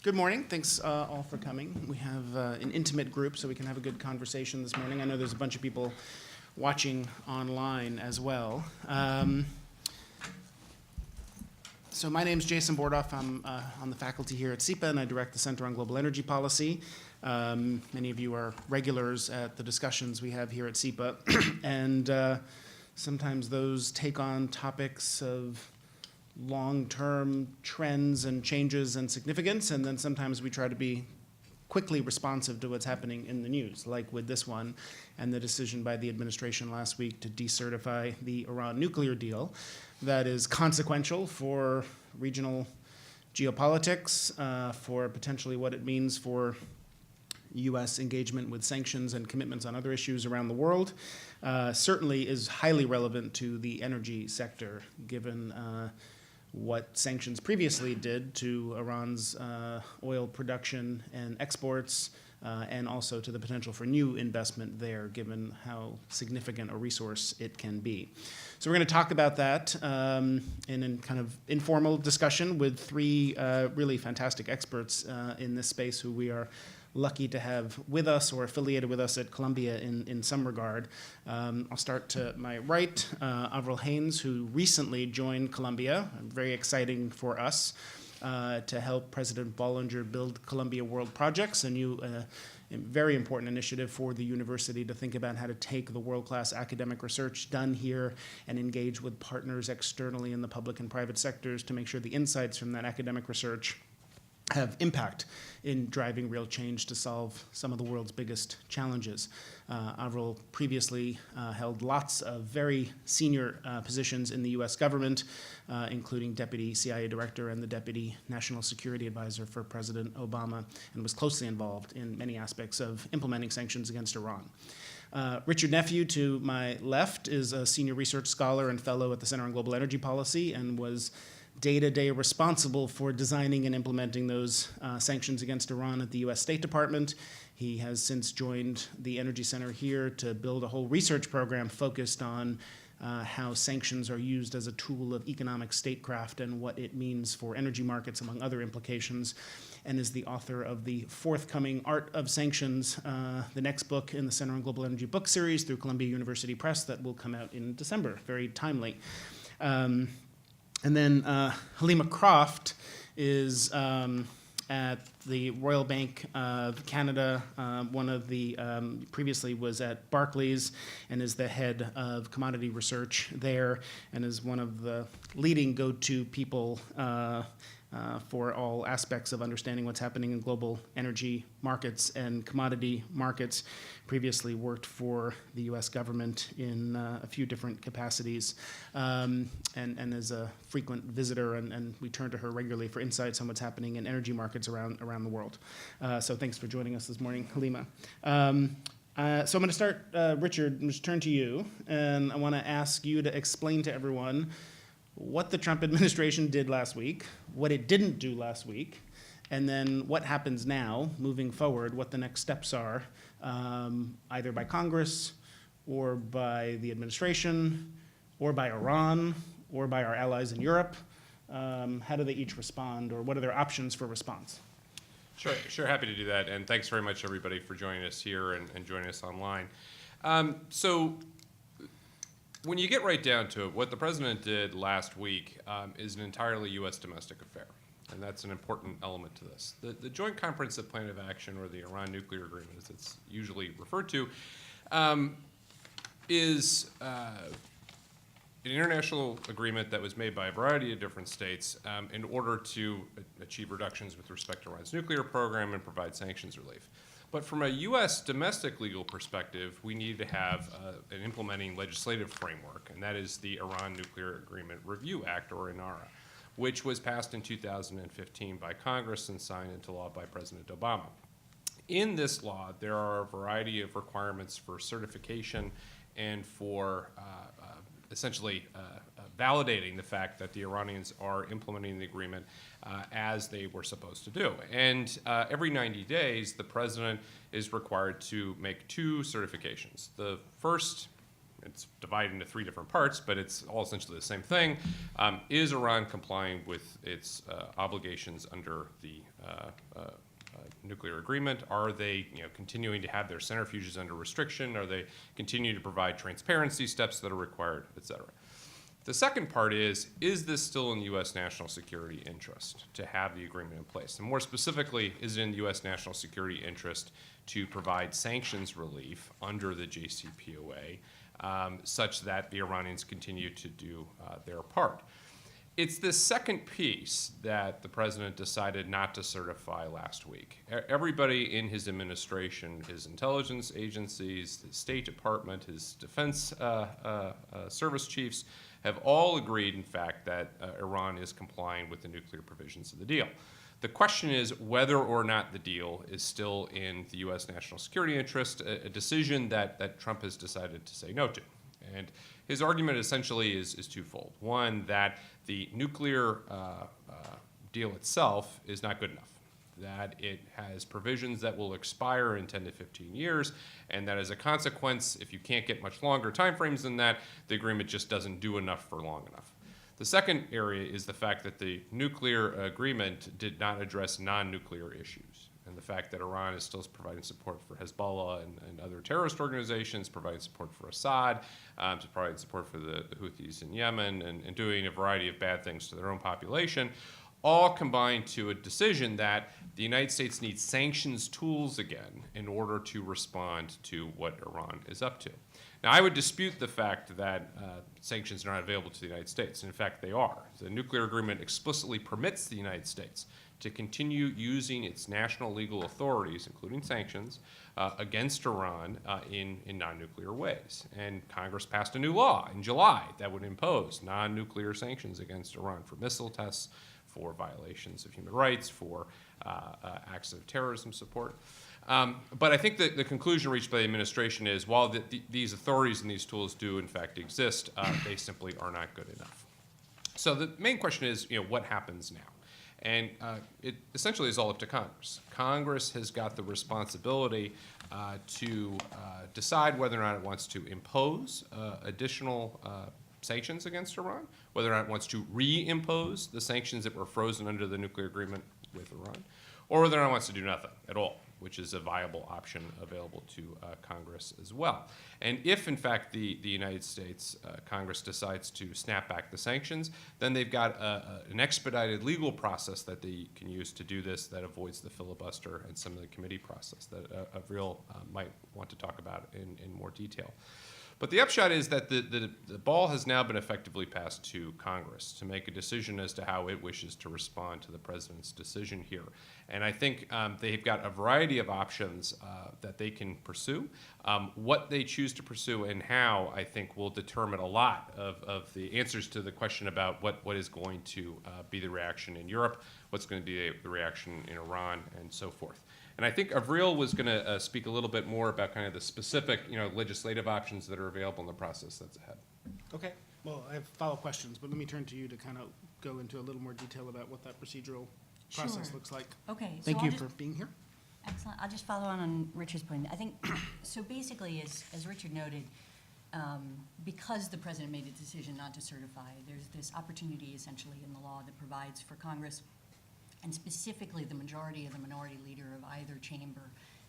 Good morning. Thanks all for coming. We have an intimate group, so we can have a good conversation this morning. I know there's a bunch of people watching online as well. So my name is Jason Bordoff. I'm on the faculty here at SEPA, and I direct the Center on Global Energy Policy. Many of you are regulars at the discussions we have here at SEPA, and sometimes those take on topics of long-term trends and changes and significance, and then sometimes we try to be quickly responsive to what's happening in the news, like with this one and the decision by the administration last week to decertify the Iran nuclear deal that is consequential for regional geopolitics, for potentially what it means for U.S. engagement with sanctions and commitments on other issues around the world. Certainly is highly relevant to the energy sector, given what sanctions previously did to Iran's oil production and exports, and also to the potential for new investment there, given how significant a resource it can be. So we're going to talk about that in a kind of informal discussion with three really fantastic experts in this space who we are lucky to have with us or affiliated with us at Columbia in some regard. I'll start to my right, Avril Haines, who recently joined Columbia. Very exciting for us to help President Bollinger build Columbia World Projects, a new very important initiative for the university to think about how to take the world-class academic research done here and engage with partners externally in the public and private sectors to make sure the insights from that academic research have impact in driving real change to solve some of the world's biggest challenges. Avril previously held lots of very senior positions in the US government, including Deputy CIA Director and the Deputy National Security Advisor for President Obama, and was closely involved in many aspects of implementing sanctions against Iran. Richard Nephew, to my left, is a senior research scholar and fellow at the Center on Global Energy Policy and was day-to-day responsible for designing and implementing those sanctions against Iran at the US State Department. He has since joined the Energy Center here to build a whole research program focused on how sanctions are used as a tool of economic statecraft and what it means for energy markets, among other implications, and is the author of the forthcoming Art of Sanctions, the next book in the Center on Global Energy book series through Columbia University Press that will come out in December, very timely. And then Halima Croft is at the Royal Bank of Canada, one of the, previously was at Barclays and is the head of commodity research there and is one of the leading go-to people for all aspects of understanding what's happening in global energy markets and commodity markets. Previously worked for the US government in a few different capacities, and is a frequent visitor, and we turn to her regularly for insights on what's happening in energy markets around the world. So thanks for joining us this morning, Halima. So I'm going to start, Richard, I'm just turn to you, and I want to ask you to explain to everyone what the Trump administration did last week, what it didn't do last week, and then what happens now, moving forward, what the next steps are, either by Congress or by the administration or by Iran or by our allies in Europe. How do they each respond, or what are their options for response? Sure, happy to do that, and thanks very much, everybody, for joining us here and joining us online. So when you get right down to it, what the president did last week is an entirely U.S. domestic affair, and that's an important element to this. The Joint Comprehensive Plan of Action, or the Iran Nuclear Agreement, as it's usually referred to, is an international agreement that was made by a variety of different states in order to achieve reductions with respect to Iran's nuclear program and provide sanctions relief. But from a U.S. domestic legal perspective, we need to have an implementing legislative framework, and that is the Iran Nuclear Agreement Review Act, or INARA, which was passed in 2015 by Congress and signed into law by President Obama. In this law, there are a variety of requirements for certification and for essentially validating the fact that the Iranians are implementing the agreement as they were supposed to do. And every 90 days, the president is required to make two certifications. The first it's divided into three different parts, but it's all essentially the same thing. Is Iran complying with its obligations under the nuclear agreement? Are they continuing to have their centrifuges under restriction? Are they continuing to provide transparency steps that are required, et cetera? The second part is this still in the U.S. national security interest to have the agreement in place? And more specifically, is it in the U.S. national security interest to provide sanctions relief under the JCPOA such that the Iranians continue to do their part? It's this second piece that the president decided not to certify last week. Everybody in his administration, his intelligence agencies, his State Department, his defense service chiefs, have all agreed, in fact, that Iran is complying with the nuclear provisions of the deal. The question is whether or not the deal is still in the U.S. national security interest, a decision that Trump has decided to say no to. And his argument essentially is twofold. One, that the nuclear deal itself is not good enough, that it has provisions that will expire in 10 to 15 years, and that as a consequence, if you can't get much longer timeframes than that, the agreement just doesn't do enough for long enough. The second area is the fact that the nuclear agreement did not address non-nuclear issues, and the fact that Iran is still providing support for Hezbollah and other terrorist organizations, providing support for Assad, to provide support for the Houthis in Yemen, and doing a variety of bad things to their own population, all combined to a decision that the United States needs sanctions tools again in order to respond to what Iran is up to. Now, I would dispute the fact that sanctions are not available to the United States. In fact, they are. The nuclear agreement explicitly permits the United States to continue using its national legal authorities, including sanctions, against Iran in non-nuclear ways. And Congress passed a new law in July that would impose non-nuclear sanctions against Iran for missile tests, for violations of human rights, for acts of terrorism support. But I think that the conclusion reached by the administration is while these authorities and these tools do in fact exist, they simply are not good enough. So the main question is, what happens now? And it essentially is all up to Congress. Congress has got the responsibility to decide whether or not it wants to impose additional sanctions against Iran, whether or not it wants to reimpose the sanctions that were frozen under the nuclear agreement with Iran, or whether or not it wants to do nothing at all, which is a viable option available to Congress as well. And if, in fact, the United States Congress decides to snap back the sanctions, then they've got an expedited legal process that they can use to do this that avoids the filibuster and some of the committee process that Avril might want to talk about in more detail. But the upshot is that the ball has now been effectively passed to Congress to make a decision as to how it wishes to respond to the president's decision here. And I think they've got a variety of options that they can pursue. What they choose to pursue and how, I think, will determine a lot of the answers to the question about what is going to be the reaction in Europe, what's going to be the reaction in Iran, and so forth. And I think Avril was going to speak a little bit more about kind of the specific, legislative options that are available in the process that's ahead. Okay. Well, I have follow-up questions, but let me turn to you to kind of go into a little more detail about what that procedural process Sure. looks like. Okay. So Thank you for being here. Excellent. I'll just follow on Richard's point. I think, so basically, as Richard noted, because the president made a decision not to certify, there's this opportunity essentially in the law that provides for Congress, and specifically the majority of the minority leader of either chamber,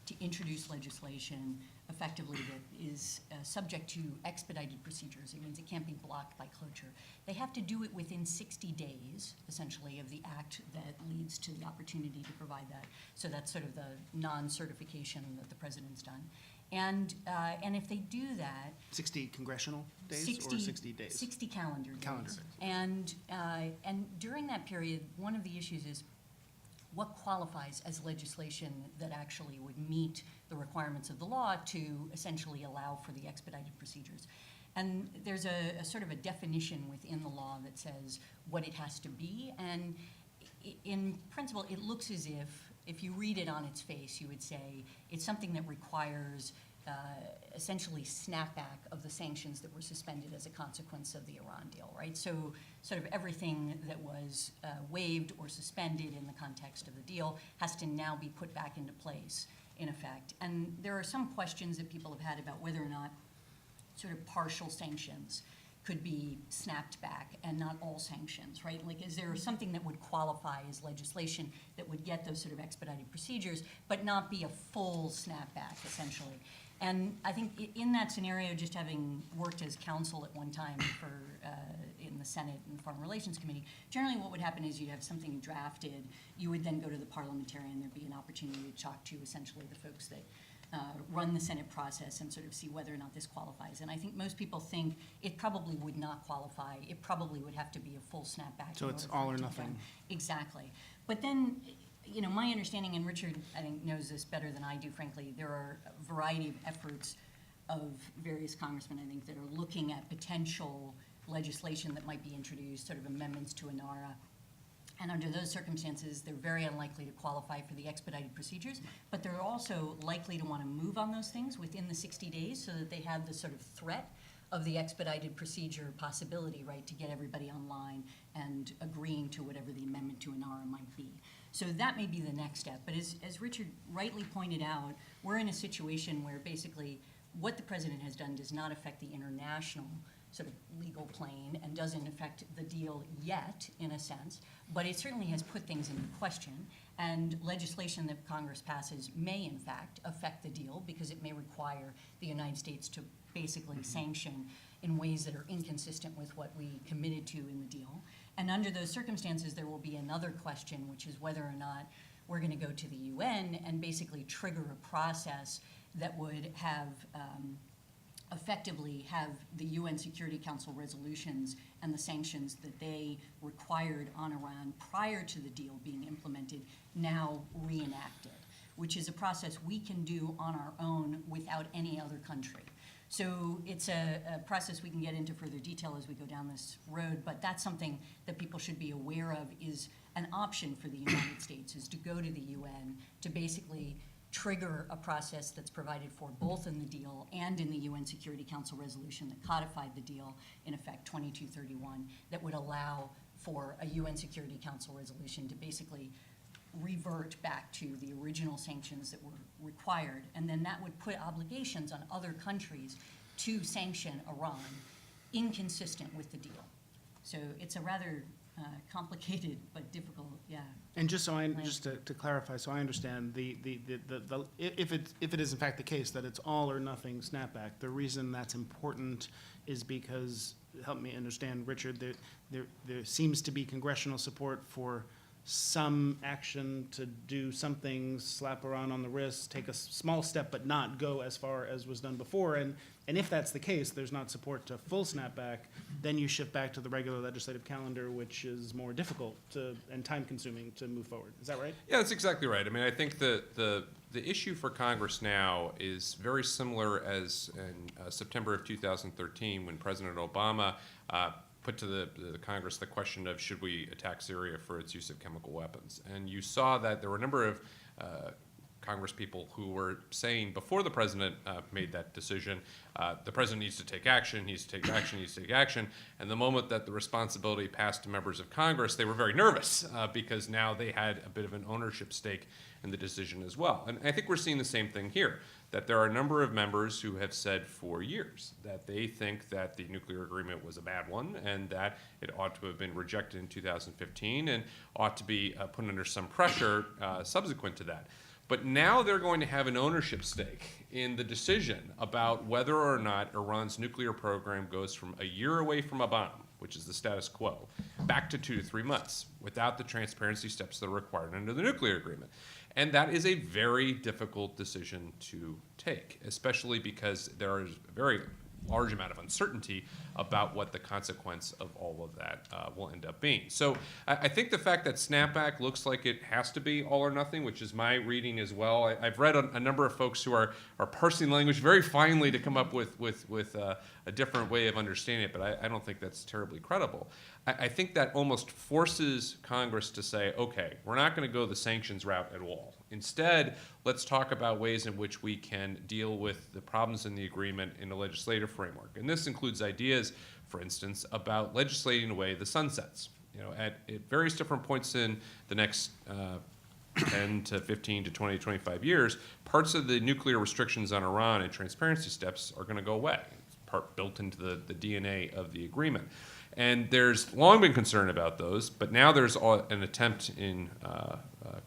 to introduce legislation effectively that is subject to expedited procedures. It means it can't be blocked by cloture. They have to do it within 60 days, essentially, of the act that leads to the opportunity to provide that. So that's sort of the non-certification that the president's done. And if they do that, 60 congressional days or 60 days? 60 calendar days. Calendar days. And during that period, one of the issues is what qualifies as legislation that actually would meet the requirements of the law to essentially allow for the expedited procedures. And there's a sort of a definition within the law that says what it has to be. And in principle, it looks as if you read it on its face, you would say it's something that requires essentially snapback of the sanctions that were suspended as a consequence of the Iran deal, right? So sort of everything that was waived or suspended in the context of the deal has to now be put back into place, in effect. And there are some questions that people have had about whether or not sort of partial sanctions could be snapped back and not all sanctions, right? Like, is there something that would qualify as legislation that would get those sort of expedited procedures, but not be a full snapback, essentially? And I think in that scenario, just having worked as counsel at one time for in the Senate and the Foreign Relations Committee, generally what would happen is you'd have something drafted, you would then go to the parliamentarian, there'd be an opportunity to talk to essentially the folks that run the Senate process and sort of see whether or not this qualifies. And I think most people think it probably would not qualify. It probably would have to be a full snapback. So it's all or nothing. Exactly. But then, you know, my understanding, and Richard, I think, knows this better than I do, frankly, there are a variety of efforts of various congressmen, I think, that are looking at potential legislation that might be introduced, sort of amendments to ANARA. And under those circumstances, they're very unlikely to qualify for the expedited procedures, but they're also likely to want to move on those things within the 60 days so that they have the sort of threat of the expedited procedure possibility, right, to get everybody online and agreeing to whatever the amendment to ANARA might be. So that may be the next step. But as Richard rightly pointed out, we're in a situation where basically what the president has done does not affect the international sort of legal plane and doesn't affect the deal yet, in a sense, but it certainly has put things into question, and legislation that Congress passes may, in fact, affect the deal because it may require the United States to basically sanction in ways that are inconsistent with what we committed to in the deal. And under those circumstances, there will be another question, which is whether or not we're going to go to the UN and basically trigger a process that would have effectively have the UN Security Council resolutions and the sanctions that they required on Iran prior to the deal being implemented now reenacted, which is a process we can do on our own without any other country. So it's a process we can get into further detail as we go down this road, but that's something that people should be aware of is an option for the United States, is to go to the UN to basically trigger a process that's provided for both in the deal and in the UN Security Council resolution that codified the deal, in effect 2231, that would allow for a UN Security Council resolution to basically revert back to the original sanctions that were required, and then that would put obligations on other countries to sanction Iran inconsistent with the deal. So it's a rather complicated but difficult, yeah. And just so just to clarify, so I understand if it is in fact the case that it's all or nothing snapback, the reason that's important is because, help me understand, Richard, there seems to be congressional support for some action to do something, slap Iran on the wrist, take a small step, but not go as far as was done before. And if that's the case, there's not support to full snapback, then you shift back to the regular legislative calendar, which is more difficult and time-consuming to move forward. Is that right? Yeah, that's exactly right. I mean, I think the issue for Congress now is very similar as in September of 2013 when President Obama put to the Congress the question of should we attack Syria for its use of chemical weapons. And you saw that there were a number of Congress people who were saying before the president made that decision, the president needs to take action, needs to take action, needs to take action. And the moment that the responsibility passed to members of Congress, they were very nervous because now they had a bit of an ownership stake in the decision as well. And I think we're seeing the same thing here, that there are a number of members who have said for years that they think that the nuclear agreement was a bad one and that it ought to have been rejected in 2015 and ought to be put under some pressure subsequent to that. But now they're going to have an ownership stake in the decision about whether or not Iran's nuclear program goes from a year away from a bomb, which is the status quo, back to 2 to 3 months without the transparency steps that are required under the nuclear agreement. And that is a very difficult decision to take, especially because there is a very large amount of uncertainty about what the consequence of all of that will end up being. So I think the fact that snapback looks like it has to be all or nothing, which is my reading as well. I've read a number of folks who are parsing language very finely to come up with a different way of understanding it, but I don't think that's terribly credible. I think that almost forces Congress to say, okay, we're not going to go the sanctions route at all. Instead, let's talk about ways in which we can deal with the problems in the agreement in a legislative framework. And this includes ideas, for instance, about legislating away the sunsets. You know, at various different points in the next 10 to 15 to 20 to 25 years, parts of the nuclear restrictions on Iran and transparency steps are going to go away. part built into the DNA of the agreement. And there's long been concern about those, but now there's an attempt in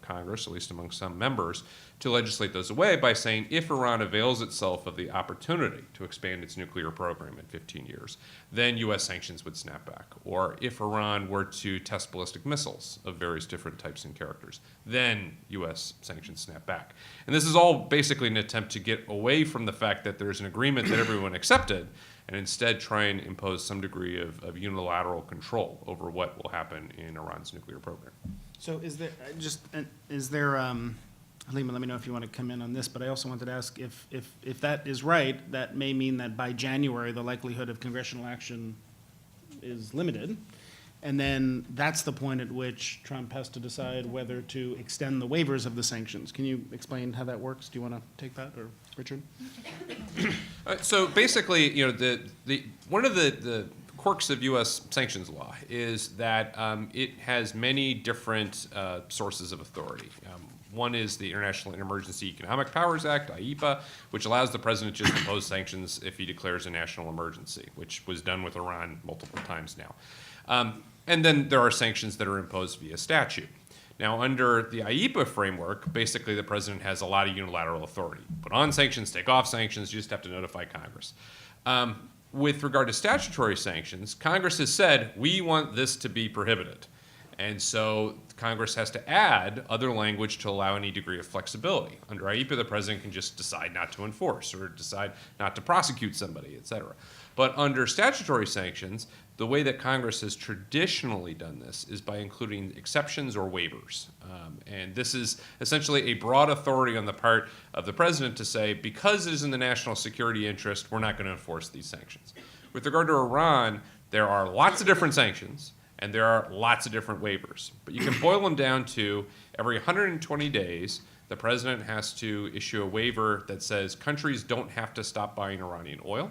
Congress, at least among some members, to legislate those away by saying if Iran avails itself of the opportunity to expand its nuclear program in 15 years, then U.S. sanctions would snap back. Or if Iran were to test ballistic missiles of various different types and characters, then U.S. sanctions snap back. And this is all basically an attempt to get away from the fact that there's an agreement that everyone accepted, and instead try and impose some degree of unilateral control over what will happen in Iran's nuclear program. So is there, Halima, let me know if you want to come in on this, but I also wanted to ask if that is right, that may mean that by January, the likelihood of congressional action is limited. And then that's the point at which Trump has to decide whether to extend the waivers of the sanctions. Can you explain how that works? Do you want to take that, or Richard? So basically, you know, one of the quirks of U.S. sanctions law is that it has many different sources of authority. One is the International Emergency Economic Powers Act, IEPA, which allows the president to just impose sanctions if he declares a national emergency, which was done with Iran multiple times now. And then there are sanctions that are imposed via statute. Now, under the IEPA framework, basically the president has a lot of unilateral authority. Put on sanctions, take off sanctions, you just have to notify Congress. With regard to statutory sanctions, Congress has said, we want this to be prohibited. And so Congress has to add other language to allow any degree of flexibility. Under IEPA, the president can just decide not to enforce or decide not to prosecute somebody, et cetera. But under statutory sanctions, the way that Congress has traditionally done this is by including exceptions or waivers. And this is essentially a broad authority on the part of the president to say, because it is in the national security interest, we're not going to enforce these sanctions. With regard to Iran, there are lots of different sanctions, and there are lots of different waivers. But you can boil them down to every 120 days, the president has to issue a waiver that says countries don't have to stop buying Iranian oil.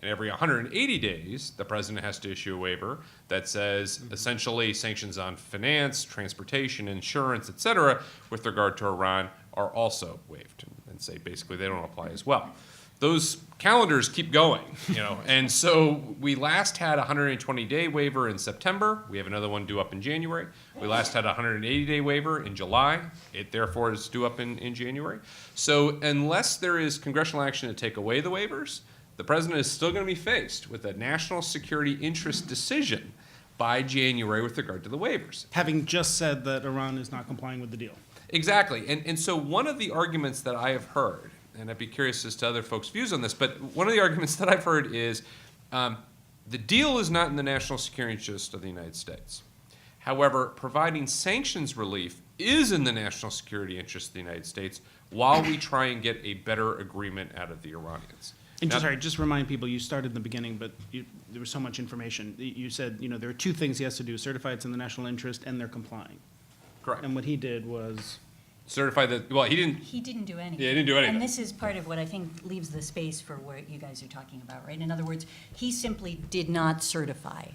And every 180 days, the president has to issue a waiver that says essentially sanctions on finance, transportation, insurance, et cetera, with regard to Iran are also waived, and say basically they don't apply as well. Those calendars keep going, you know, and so we last had a 120-day waiver in September. We have another one due up in January. We last had a 180-day waiver in July. It therefore is due up in January. So unless there is congressional action to take away the waivers, the president is still going to be faced with a national security interest decision by January with regard to the waivers. Having just said that Iran is not complying with the deal. Exactly. And so one of the arguments that I have heard, and I'd be curious as to other folks' views on this, but one of the arguments that I've heard is the deal is not in the national security interest of the United States. However, providing sanctions relief is in the national security interest of the United States while we try and get a better agreement out of the Iranians. And just remind people, you started in the beginning, but there was so much information. You said, you know, there are two things he has to do: certify it's in the national interest, and they're complying. Correct. And what he did was certify that, well, he didn't do anything. Yeah, he didn't do anything. And this is part of what I think leaves the space for what you guys are talking about, right? In other words, he simply did not certify.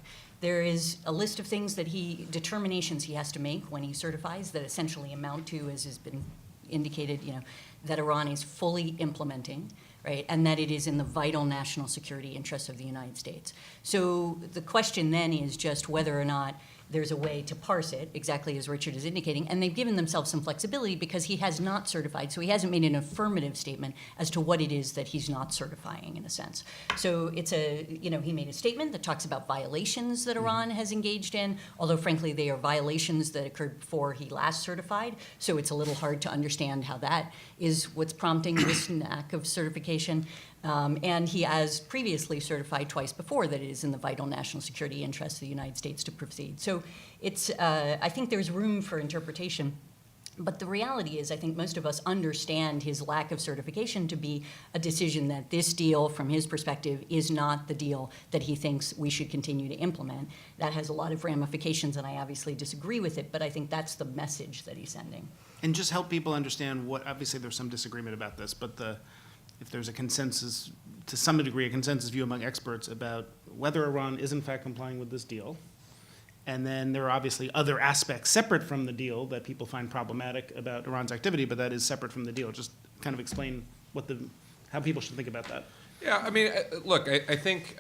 There is a list of things that determinations he has to make when he certifies that essentially amount to, as has been indicated, you know, that Iran is fully implementing, right, and that it is in the vital national security interests of the United States. So the question then is just whether or not there's a way to parse it, exactly as Richard is indicating, and they've given themselves some flexibility because he has not certified, so he hasn't made an affirmative statement as to what it is that he's not certifying, in a sense. So it's he made a statement that talks about violations that Iran has engaged in, although frankly they are violations that occurred before he last certified, so it's a little hard to understand how that is what's prompting this lack of certification. And he has previously certified twice before that it is in the vital national security interest of the United States to proceed. So it's, I think there's room for interpretation. But the reality is, I think most of us understand his lack of certification to be a decision that this deal, from his perspective, is not the deal that he thinks we should continue to implement. That has a lot of ramifications, and I obviously disagree with it, but I think that's the message that he's sending. And just help people understand what, obviously there's some disagreement about this, but if there's a consensus, to some degree, a consensus view among experts about whether Iran is in fact complying with this deal. And then there are obviously other aspects separate from the deal that people find problematic about Iran's activity, but that is separate from the deal. Just kind of explain how people should think about that. Yeah, I mean, look, I think,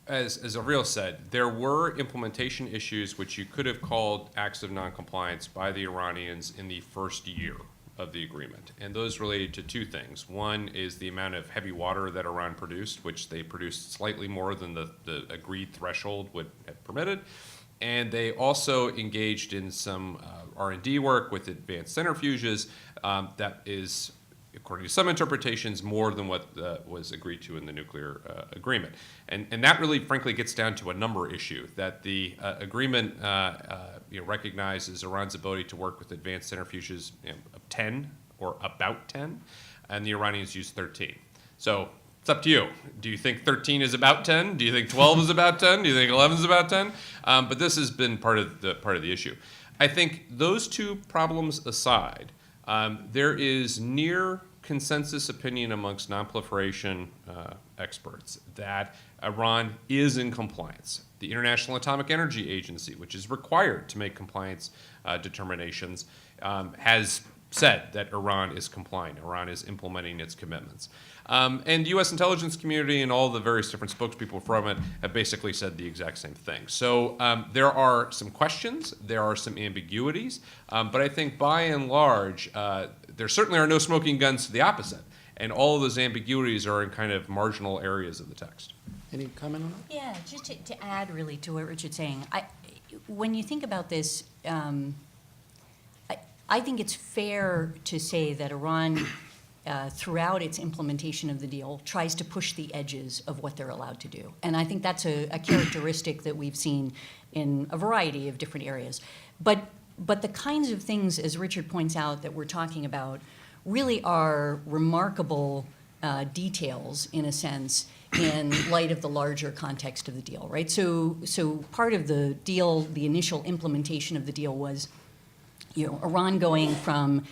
as Avril said, there were implementation issues which you could have called acts of noncompliance by the Iranians in the first year of the agreement. And those related to two things. One is the amount of heavy water that Iran produced, which they produced slightly more than the agreed threshold would have permitted. And they also engaged in some R&D work with advanced centrifuges that is, according to some interpretations, more than what was agreed to in the nuclear agreement. And that really, frankly, gets down to a number issue, that the agreement recognizes Iran's ability to work with advanced centrifuges of 10 or about 10, and the Iranians use 13. So it's up to you. Do you think 13 is about 10? Do you think 12 is about 10? Do you think 11 is about 10? But this has been part of the issue. I think those two problems aside, there is near consensus opinion amongst nonproliferation experts that Iran is in compliance. The International Atomic Energy Agency, which is required to make compliance determinations, has said that Iran is compliant. Iran is implementing its commitments. And the U.S. intelligence community and all the various different spokespeople from it have basically said the exact same thing. So there are some questions, there are some ambiguities, but I think by and large, there certainly are no smoking guns to the opposite. And all of those ambiguities are in kind of marginal areas of the text. Any comment on that? Yeah, just to add really to what Richard's saying, when you think about this, I think it's fair to say that Iran, throughout its implementation of the deal, tries to push the edges of what they're allowed to do. And I think that's a characteristic that we've seen in a variety of different areas. But the kinds of things, as Richard points out, that we're talking about really are remarkable details, in a sense, in light of the larger context of the deal, right? So part of the deal, the initial implementation of the deal was, Iran going from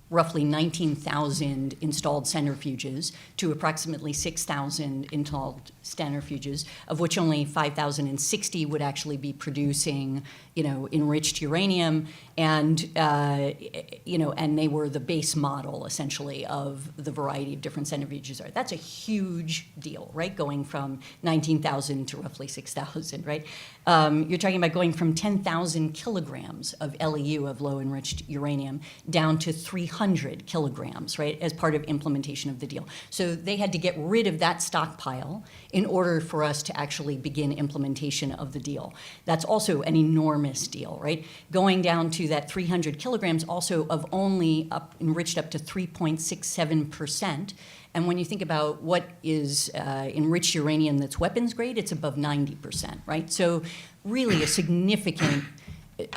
roughly 19,000 installed centrifuges to approximately 6,000 installed centrifuges, of which only 5,060 would actually be producing, enriched uranium, and and they were the base model essentially of the variety of different centrifuges. That's a huge deal, right? Going from 19,000 to roughly 6,000, right? You're talking about going from 10,000 kilograms of LEU, of low enriched uranium, down to 300 kilograms, right, as part of implementation of the deal. So they had to get rid of that stockpile in order for us to actually begin implementation of the deal. That's also an enormous deal, right? Going down to that 300 kilograms also of only enriched up to 3.67%. And when you think about what is enriched uranium that's weapons grade, it's above 90%, right? So really a significant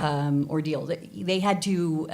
ordeal. They had to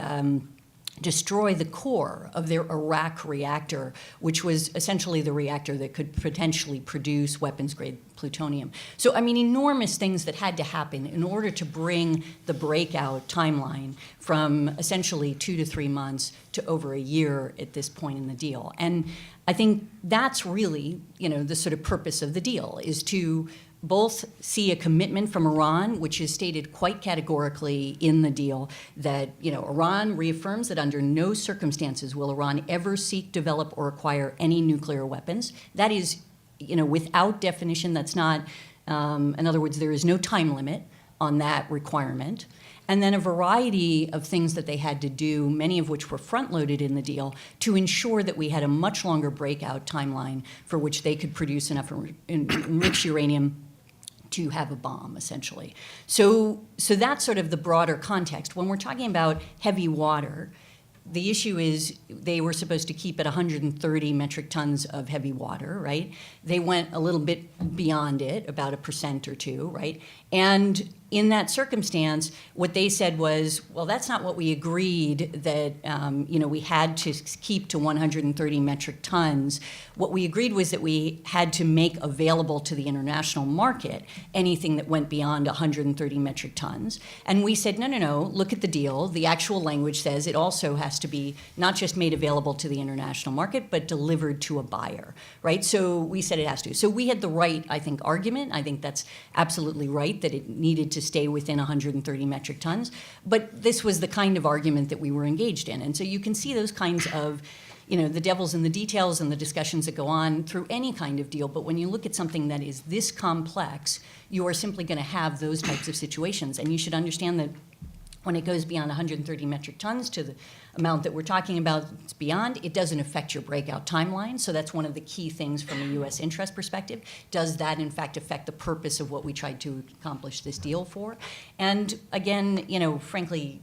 destroy the core of their Iraq reactor, which was essentially the reactor that could potentially produce weapons-grade plutonium. So, enormous things that had to happen in order to bring the breakout timeline from essentially 2 to 3 months to over a year at this point in the deal. And I think that's really, the sort of purpose of the deal, is to both see a commitment from Iran, which is stated quite categorically in the deal, that Iran reaffirms that under no circumstances will Iran ever seek, develop, or acquire any nuclear weapons. That is, without definition. That's not, in other words, there is no time limit on that requirement. And then a variety of things that they had to do, many of which were front-loaded in the deal, to ensure that we had a much longer breakout timeline for which they could produce enough enriched uranium to have a bomb, essentially. So that's sort of the broader context. When we're talking about heavy water, the issue is they were supposed to keep at 130 metric tons of heavy water, right? They went a little bit beyond it, about 1% or 2%, right? And in that circumstance, what they said was, well, that's not what we agreed that, we had to keep to 130 metric tons. What we agreed was that we had to make available to the international market anything that went beyond 130 metric tons. And we said, no, look at the deal. The actual language says it also has to be not just made available to the international market, but delivered to a buyer, right? So we said it has to. So we had the right, I think, argument. I think that's absolutely right, that it needed to stay within 130 metric tons. But this was the kind of argument that we were engaged in. And so you can see those kinds of the devil's in the details and the discussions that go on through any kind of deal. But when you look at something that is this complex, you are simply going to have those types of situations. And you should understand that when it goes beyond 130 metric tons to the amount that we're talking about it's beyond, it doesn't affect your breakout timeline. So that's one of the key things from a U.S. interest perspective. Does that, in fact, affect the purpose of what we tried to accomplish this deal for? And again, frankly,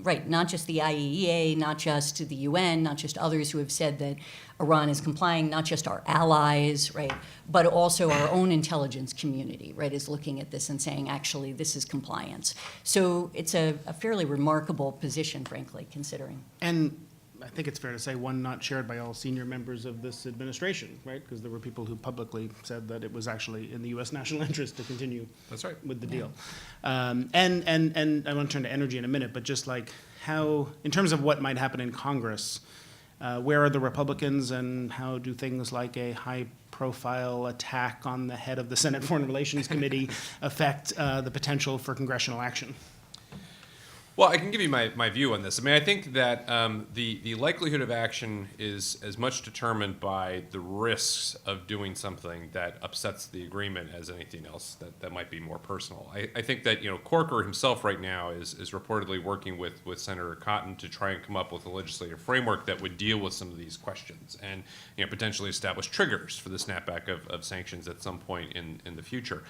right, not just the IAEA, not just the UN, not just others who have said that Iran is complying, not just our allies, right, but also our own intelligence community, right, is looking at this and saying, actually, this is compliance. So it's a fairly remarkable position, frankly, considering. And I think it's fair to say one not shared by all senior members of this administration, right? Because there were people who publicly said that it was actually in the U.S. national interest to continue That's right. with the deal. And I want to turn to energy in a minute, but just like how, in terms of what might happen in Congress, where are the Republicans and how do things like a high-profile attack on the head of the Senate Foreign Relations Committee affect the potential for congressional action? Well, I can give you my view on this. I mean, I think that the likelihood of action is as much determined by the risks of doing something that upsets the agreement as anything else that might be more personal. I think that, Corker himself right now is reportedly working with Senator Cotton to try and come up with a legislative framework that would deal with some of these questions and, potentially establish triggers for the snapback of sanctions at some point in the future.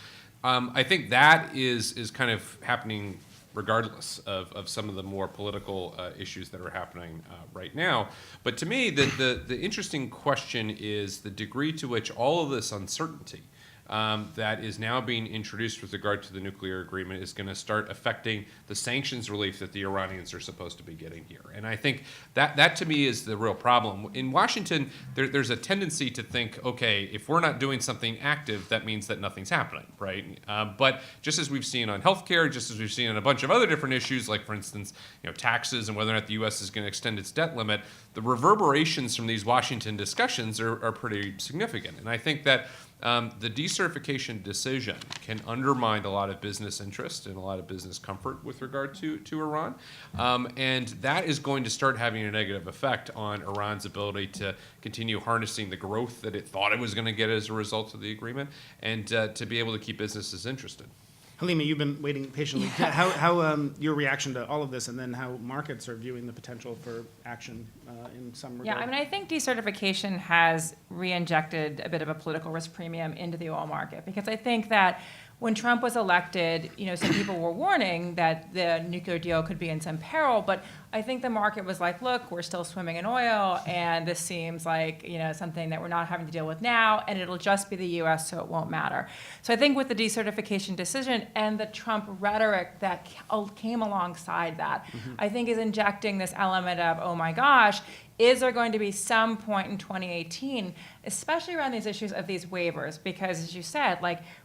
I think that is kind of happening regardless of some of the more political issues that are happening right now. But to me, the interesting question is the degree to which all of this uncertainty that is now being introduced with regard to the nuclear agreement is going to start affecting the sanctions relief that the Iranians are supposed to be getting here. And I think that to me is the real problem. In Washington, there's a tendency to think, okay, if we're not doing something active, that means that nothing's happening, right? But just as we've seen on healthcare, just as we've seen on a bunch of other different issues, like for instance, taxes and whether or not the U.S. is going to extend its debt limit, the reverberations from these Washington discussions are pretty significant. And I think that the decertification decision can undermine a lot of business interest and a lot of business comfort with regard to Iran. And that is going to start having a negative effect on Iran's ability to continue harnessing the growth that it thought it was going to get as a result of the agreement and to be able to keep businesses interested. Halima, you've been waiting patiently. How your reaction to all of this and then how markets are viewing the potential for action in some regard? Yeah, I mean, I think decertification has re-injected a bit of a political risk premium into the oil market because I think that when Trump was elected, some people were warning that the nuclear deal could be in some peril, but I think the market was like, look, we're still swimming in oil, and this seems like, something that we're not having to deal with now, and it'll just be the U.S., so it won't matter. So I think with the decertification decision and the Trump rhetoric that came alongside that, I think is injecting this element of, oh my gosh, is there going to be some point in 2018, especially around these issues of these waivers? Because as you said,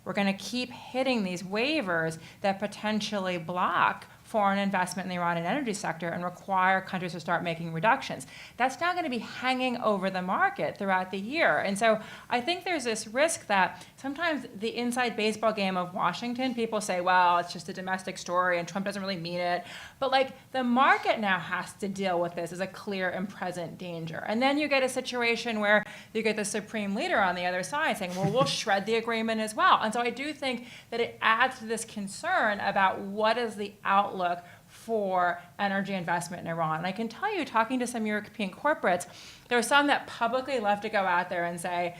we're going to keep hitting these waivers that potentially block foreign investment in the Iranian energy sector and require countries to start making reductions. That's now going to be hanging over the market throughout the year. And so I think there's this risk that sometimes the inside baseball game of Washington, people say, well, it's just a domestic story and Trump doesn't really mean it. But the market now has to deal with this as a clear and present danger. And then you get a situation where you get the supreme leader on the other side saying, well, we'll shred the agreement as well. And so I do think that it adds to this concern about what is the outlook for energy investment in Iran. And I can tell you, talking to some European corporates, there are some that publicly love to go out there and say,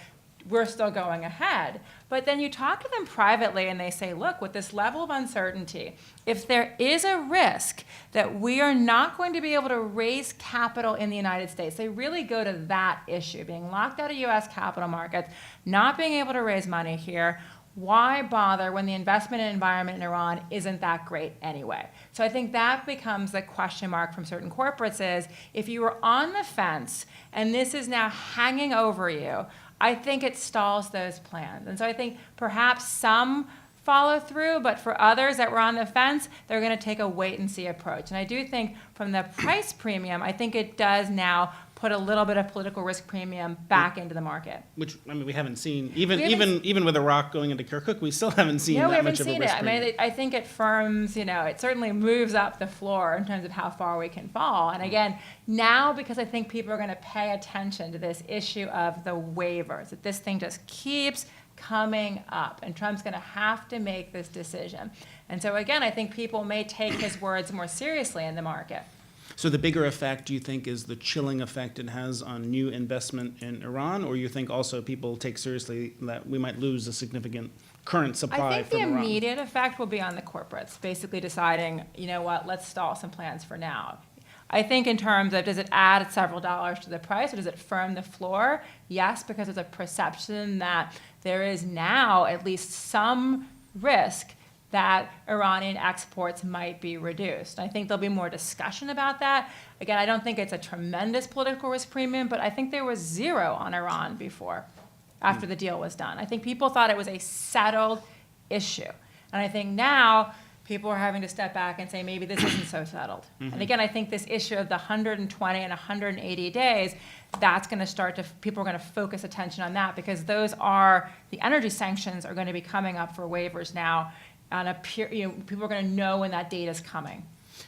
we're still going ahead. But then you talk to them privately and they say, look, with this level of uncertainty, if there is a risk that we are not going to be able to raise capital in the United States, they really go to that issue, being locked out of U.S. capital markets, not being able to raise money here. Why bother when the investment environment in Iran isn't that great anyway? So I think that becomes the question mark from certain corporates is, if you were on the fence and this is now hanging over you, I think it stalls those plans. And so I think perhaps some follow through, but for others that were on the fence, they're going to take a wait and see approach. And I do think from the price premium, I think it does now put a little bit of political risk premium back into the market. Which, I mean, we haven't seen, We haven't even with Iraq going into Kirkuk, we still haven't seen No, we that haven't much of a seen risk it. I premium. mean, I think it firms, it certainly moves up the floor in terms of how far we can fall. And again, now, because I think people are going to pay attention to this issue of the waivers, that this thing just keeps coming up, and Trump's going to have to make this decision. And so again, I think people may take his words more seriously in the market. So the bigger effect, do you think, is the chilling effect it has on new investment in Iran, or you think also people take seriously that we might lose a significant current supply I think from the Iran? immediate effect will be on the corporates, basically deciding, you know what, let's stall some plans for now. I think in terms of, does it add several dollars to the price, or does it firm the floor? Yes, because there's a perception that there is now at least some risk that Iranian exports might be reduced. I think there'll be more discussion about that. Again, I don't think it's a tremendous political risk premium, but I think there was zero on Iran before, after the deal was done. I think people thought it was a settled issue. And I think now people are having to step back and say, maybe this isn't so settled. And again, I think this issue of the 120 and 180 days, that's going to start to, people are going to focus attention on that, because those are, the energy sanctions are going to be coming up for waivers now on a people are going to know when that date is coming.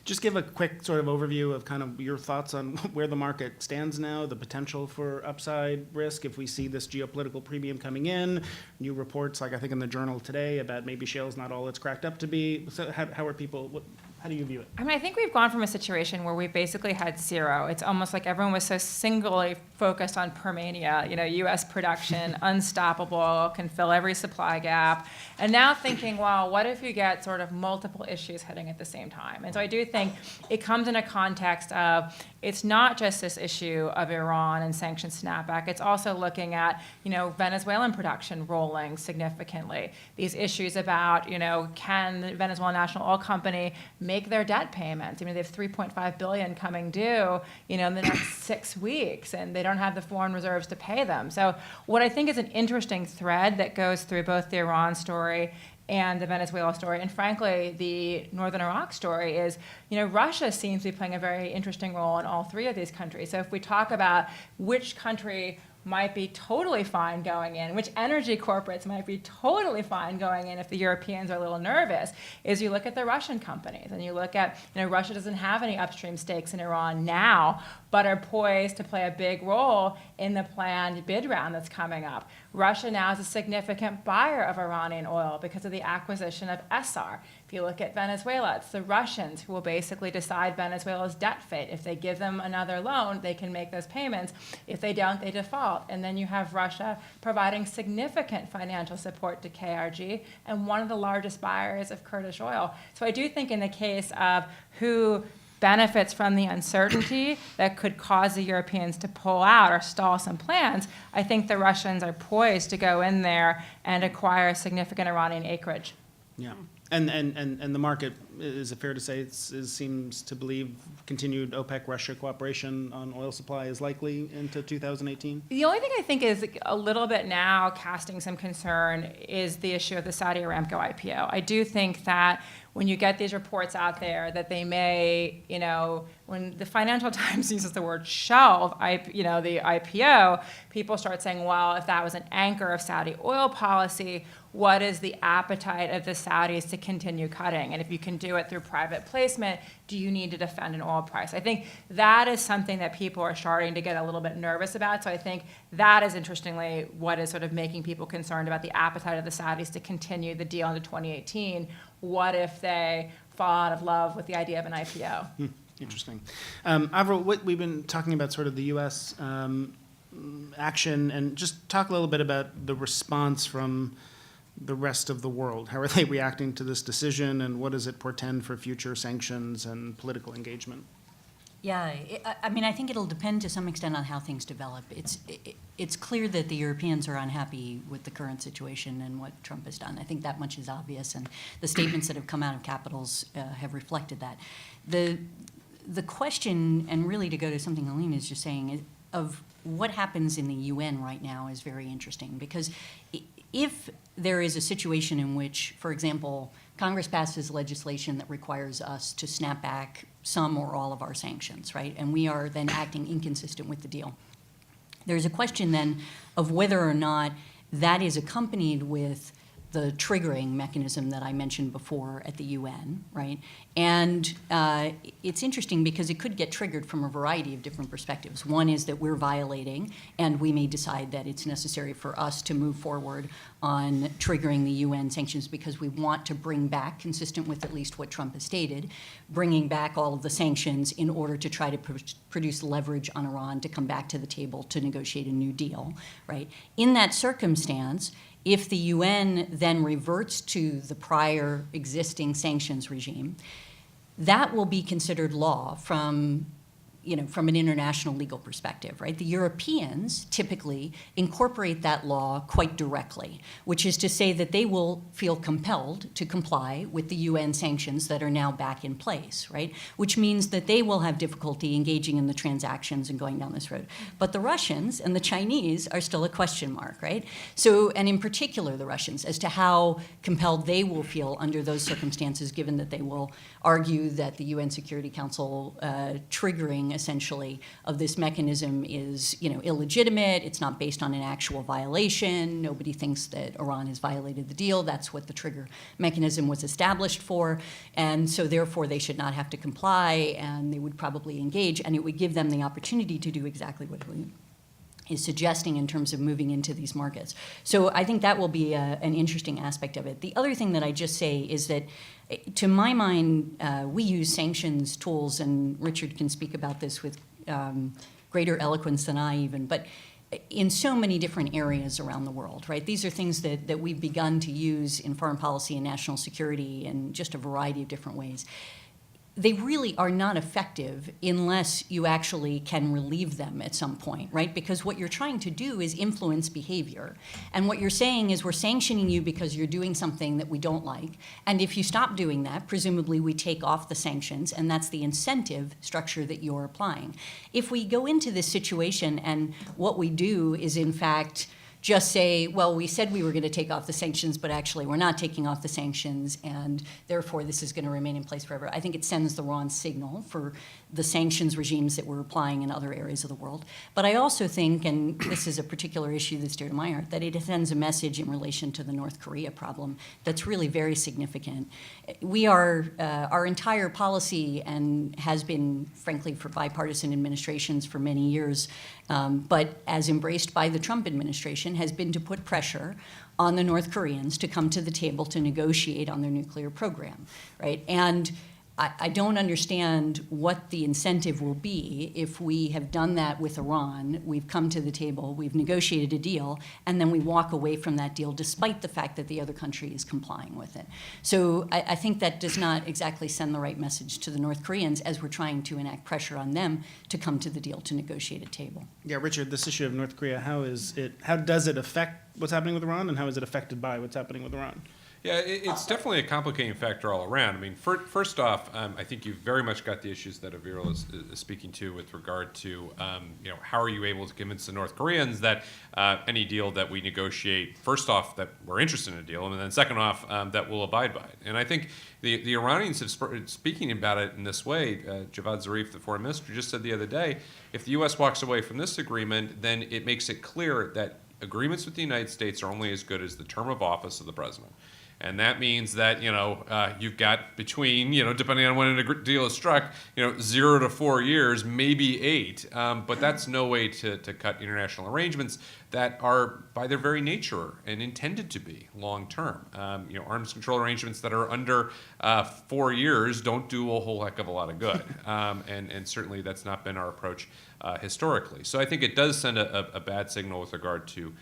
Just give a quick sort of overview of kind of your thoughts on where the market stands now, the potential for upside risk if we see this geopolitical premium coming in, new reports like I think in the Journal today about maybe shale's not all it's cracked up to be. So how are people, how do you view it? I mean, I think we've gone from a situation where we basically had zero. It's almost like everyone was so singly focused on Permania, U.S. production, unstoppable, can fill every supply gap. And now thinking, well, what if you get sort of multiple issues hitting at the same time? And so I do think it comes in a context of, it's not just this issue of Iran and sanctions snapback. It's also looking at, Venezuelan production rolling significantly. These issues about, can the Venezuelan National Oil Company make their debt payments? I mean, they have $3.5 billion coming due, in the next 6 weeks, and they don't have the foreign reserves to pay them. So what I think is an interesting thread that goes through both the Iran story and the Venezuela story, and frankly, the Northern Iraq story is, Russia seems to be playing a very interesting role in all three of these countries. So if we talk about which country might be totally fine going in, which energy corporates might be totally fine going in if the Europeans are a little nervous, is you look at the Russian companies, and you look at, Russia doesn't have any upstream stakes in Iran now, but are poised to play a big role in the planned bid round that's coming up. Russia now is a significant buyer of Iranian oil because of the acquisition of Essar. If you look at Venezuela, it's the Russians who will basically decide Venezuela's debt fate. If they give them another loan, they can make those payments. If they don't, they default. And then you have Russia providing significant financial support to KRG and one of the largest buyers of Kurdish oil. So I do think in the case of who benefits from the uncertainty that could cause the Europeans to pull out or stall some plans, I think the Russians are poised to go in there and acquire significant Iranian acreage. Yeah. And the market, is it fair to say, seems to believe continued OPEC-Russia cooperation on oil supply is likely into 2018? The only thing I think is a little bit now casting some concern is the issue of the Saudi Aramco IPO. I do think that when you get these reports out there that they may, when the Financial Times uses the word shelve, the IPO, people start saying, well, if that was an anchor of Saudi oil policy, what is the appetite of the Saudis to continue cutting? And if you can do it through private placement, do you need to defend an oil price? I think that is something that people are starting to get a little bit nervous about. So I think that is, interestingly, what is sort of making people concerned about the appetite of the Saudis to continue the deal into 2018. What if they fall out of love with the idea of an IPO? Interesting. Avril, we've been talking about sort of the U.S. Action, and just talk a little bit about the response from the rest of the world. How are they reacting to this decision, and what does it portend for future sanctions and political engagement? Yeah, I think it'll depend to some extent on how things develop. It's clear that the Europeans are unhappy with the current situation and what Trump has done. I think that much is obvious, and the statements that have come out of capitals have reflected that. The question, and really to go to something Helene is just saying, of what happens in the UN right now is very interesting, because if there is a situation in which, for example, Congress passes legislation that requires us to snap back some or all of our sanctions, right? And we are then acting inconsistent with the deal. There's a question then of whether or not that is accompanied with the triggering mechanism that I mentioned before at the UN, right? And it's interesting because it could get triggered from a variety of different perspectives. One is that we're violating, and we may decide that it's necessary for us to move forward on triggering the UN sanctions because we want to bring back, consistent with at least what Trump has stated, bringing back all of the sanctions in order to try to produce leverage on Iran to come back to the table to negotiate a new deal, right? In that circumstance, if the UN then reverts to the prior existing sanctions regime, that will be considered law from an international legal perspective, right? The Europeans typically incorporate that law quite directly, which is to say that they will feel compelled to comply with the UN sanctions that are now back in place, right? Which means that they will have difficulty engaging in the transactions and going down this road. But the Russians and the Chinese are still a question mark, right? So, and in particular the Russians, as to how compelled they will feel under those circumstances, given that they will argue that the UN Security Council triggering essentially of this mechanism is, illegitimate. It's not based on an actual violation. Nobody thinks that Iran has violated the deal. That's what the trigger mechanism was established for. And so therefore they should not have to comply, and they would probably engage, and it would give them the opportunity to do exactly what is suggesting in terms of moving into these markets. So I think that will be an interesting aspect of it. The other thing that I just say is that, to my mind, we use sanctions tools, and Richard can speak about this with greater eloquence than I even, but in so many different areas around the world, right? These are things that we've begun to use in foreign policy and national security in just a variety of different ways. They really are not effective unless you actually can relieve them at some point, right? Because what you're trying to do is influence behavior. And what you're saying is we're sanctioning you because you're doing something that we don't like. And if you stop doing that, presumably we take off the sanctions, and that's the incentive structure that you're applying. If we go into this situation and what we do is, in fact, just say, well, we said we were going to take off the sanctions, but actually we're not taking off the sanctions, and therefore this is going to remain in place forever. I think it sends the wrong signal for the sanctions regimes that we're applying in other areas of the world. But I also think, and this is a particular issue that's dear to my heart, that it sends a message in relation to the North Korea problem that's really very significant. We are, our entire policy, and has been, frankly, for bipartisan administrations for many years, but as embraced by the Trump administration, has been to put pressure on the North Koreans to come to the table to negotiate on their nuclear program, right? And I don't understand what the incentive will be if we have done that with Iran, we've come to the table, we've negotiated a deal, and then we walk away from that deal despite the fact that the other country is complying with it. So I think that does not exactly send the right message to the North Koreans as we're trying to enact pressure on them to come to the deal to negotiate a table. Yeah, Richard, this issue of North Korea, how does it affect what's happening with Iran, and how is it affected by what's happening with Iran? Yeah, it's definitely a complicating factor all around. I mean, first off, I think you've very much got the issues that Avril is speaking to with regard to, how are you able to convince the North Koreans that any deal that we negotiate, first off, that we're interested in a deal, and then second off, that we'll abide by it. And I think the Iranians have speaking about it in this way. Javad Zarif, the foreign minister, just said the other day, if the U.S. walks away from this agreement, then it makes it clear that agreements with the United States are only as good as the term of office of the president. And that means that, you've got between, depending on when a deal is struck, 0 to 4 years, maybe 8. But that's no way to cut international arrangements that are, by their very nature, and intended to be long-term. Arms control arrangements that are under 4 years don't do a whole heck of a lot of good. And certainly that's not been our approach historically. So I think it does send a bad signal with regard to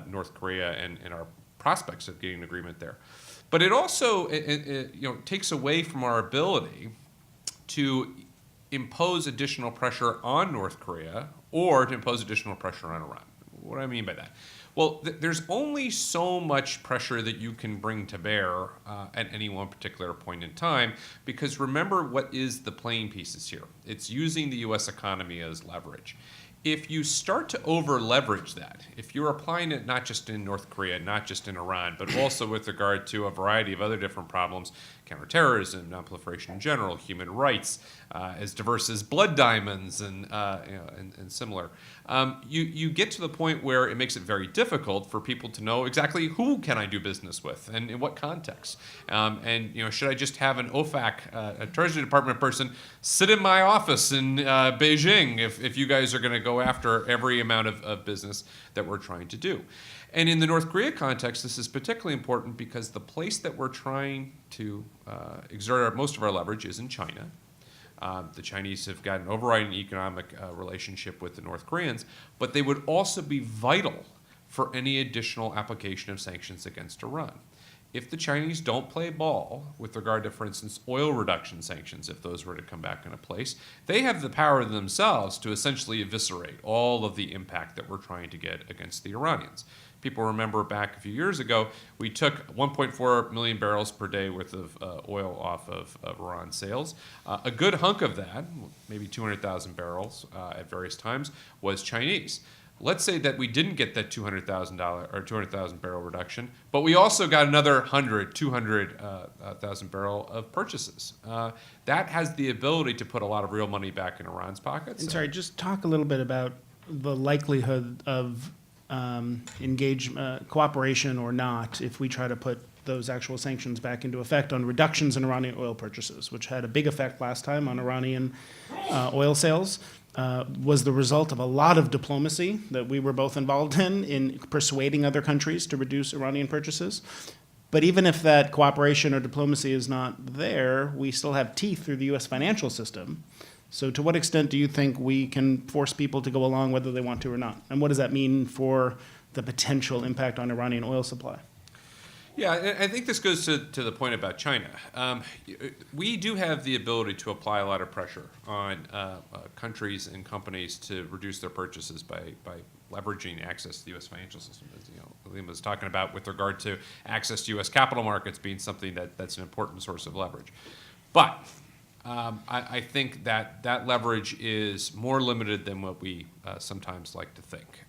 North Korea and our prospects of getting an agreement there. But it also takes away from our ability to impose additional pressure on North Korea or to impose additional pressure on Iran. What do I mean by that? Well, there's only so much pressure that you can bring to bear at any one particular point in time, because remember what is the playing pieces here. It's using the U.S. economy as leverage. if you start to over leverage that, if you're applying it not just in North Korea, not just in Iran, but also with regard to a variety of other different problems, counterterrorism, nonproliferation in general, human rights, as diverse as blood diamonds and, and similar, you get to the point where it makes it very difficult for people to know exactly who can I do business with and in what context. And should I just have an OFAC, a Treasury Department person, sit in my office in Beijing if you guys are going to go after every amount of business that we're trying to do. And in the North Korea context, this is particularly important because the place that we're trying to exert most of our leverage is in China. The Chinese have got an overriding economic relationship with the North Koreans, but they would also be vital for any additional application of sanctions against Iran. If the Chinese don't play ball with regard to, for instance, oil reduction sanctions, if those were to come back into place, they have the power themselves to essentially eviscerate all of the impact that we're trying to get against the Iranians. People remember back a few years ago, we took 1.4 million barrels per day worth of oil off of Iran sales. A good hunk of that, maybe 200,000 barrels at various times, was Chinese. Let's say that we didn't get that $200,000 or 200,000 barrel reduction, but we also got another 200,000 barrel of purchases. That has the ability to put a lot of real money back in Iran's pockets. And sorry, just talk a little bit about the likelihood of cooperation or not if we try to put those actual sanctions back into effect on reductions in Iranian oil purchases, which had a big effect last time on Iranian oil sales. Was the result of a lot of diplomacy that we were both involved in persuading other countries to reduce Iranian purchases. But even if that cooperation or diplomacy is not there, we still have teeth through the U.S. financial system. So to what extent do you think we can force people to go along whether they want to or not? And what does that mean for the potential impact on Iranian oil supply? Yeah, I think this goes to the point about China. We do have the ability to apply a lot of pressure on countries and companies to reduce their purchases by leveraging access to the U.S. financial system. As Liam was talking about with regard to access to U.S. capital markets being something that's an important source of leverage. But I think that leverage is more limited than what we sometimes like to think,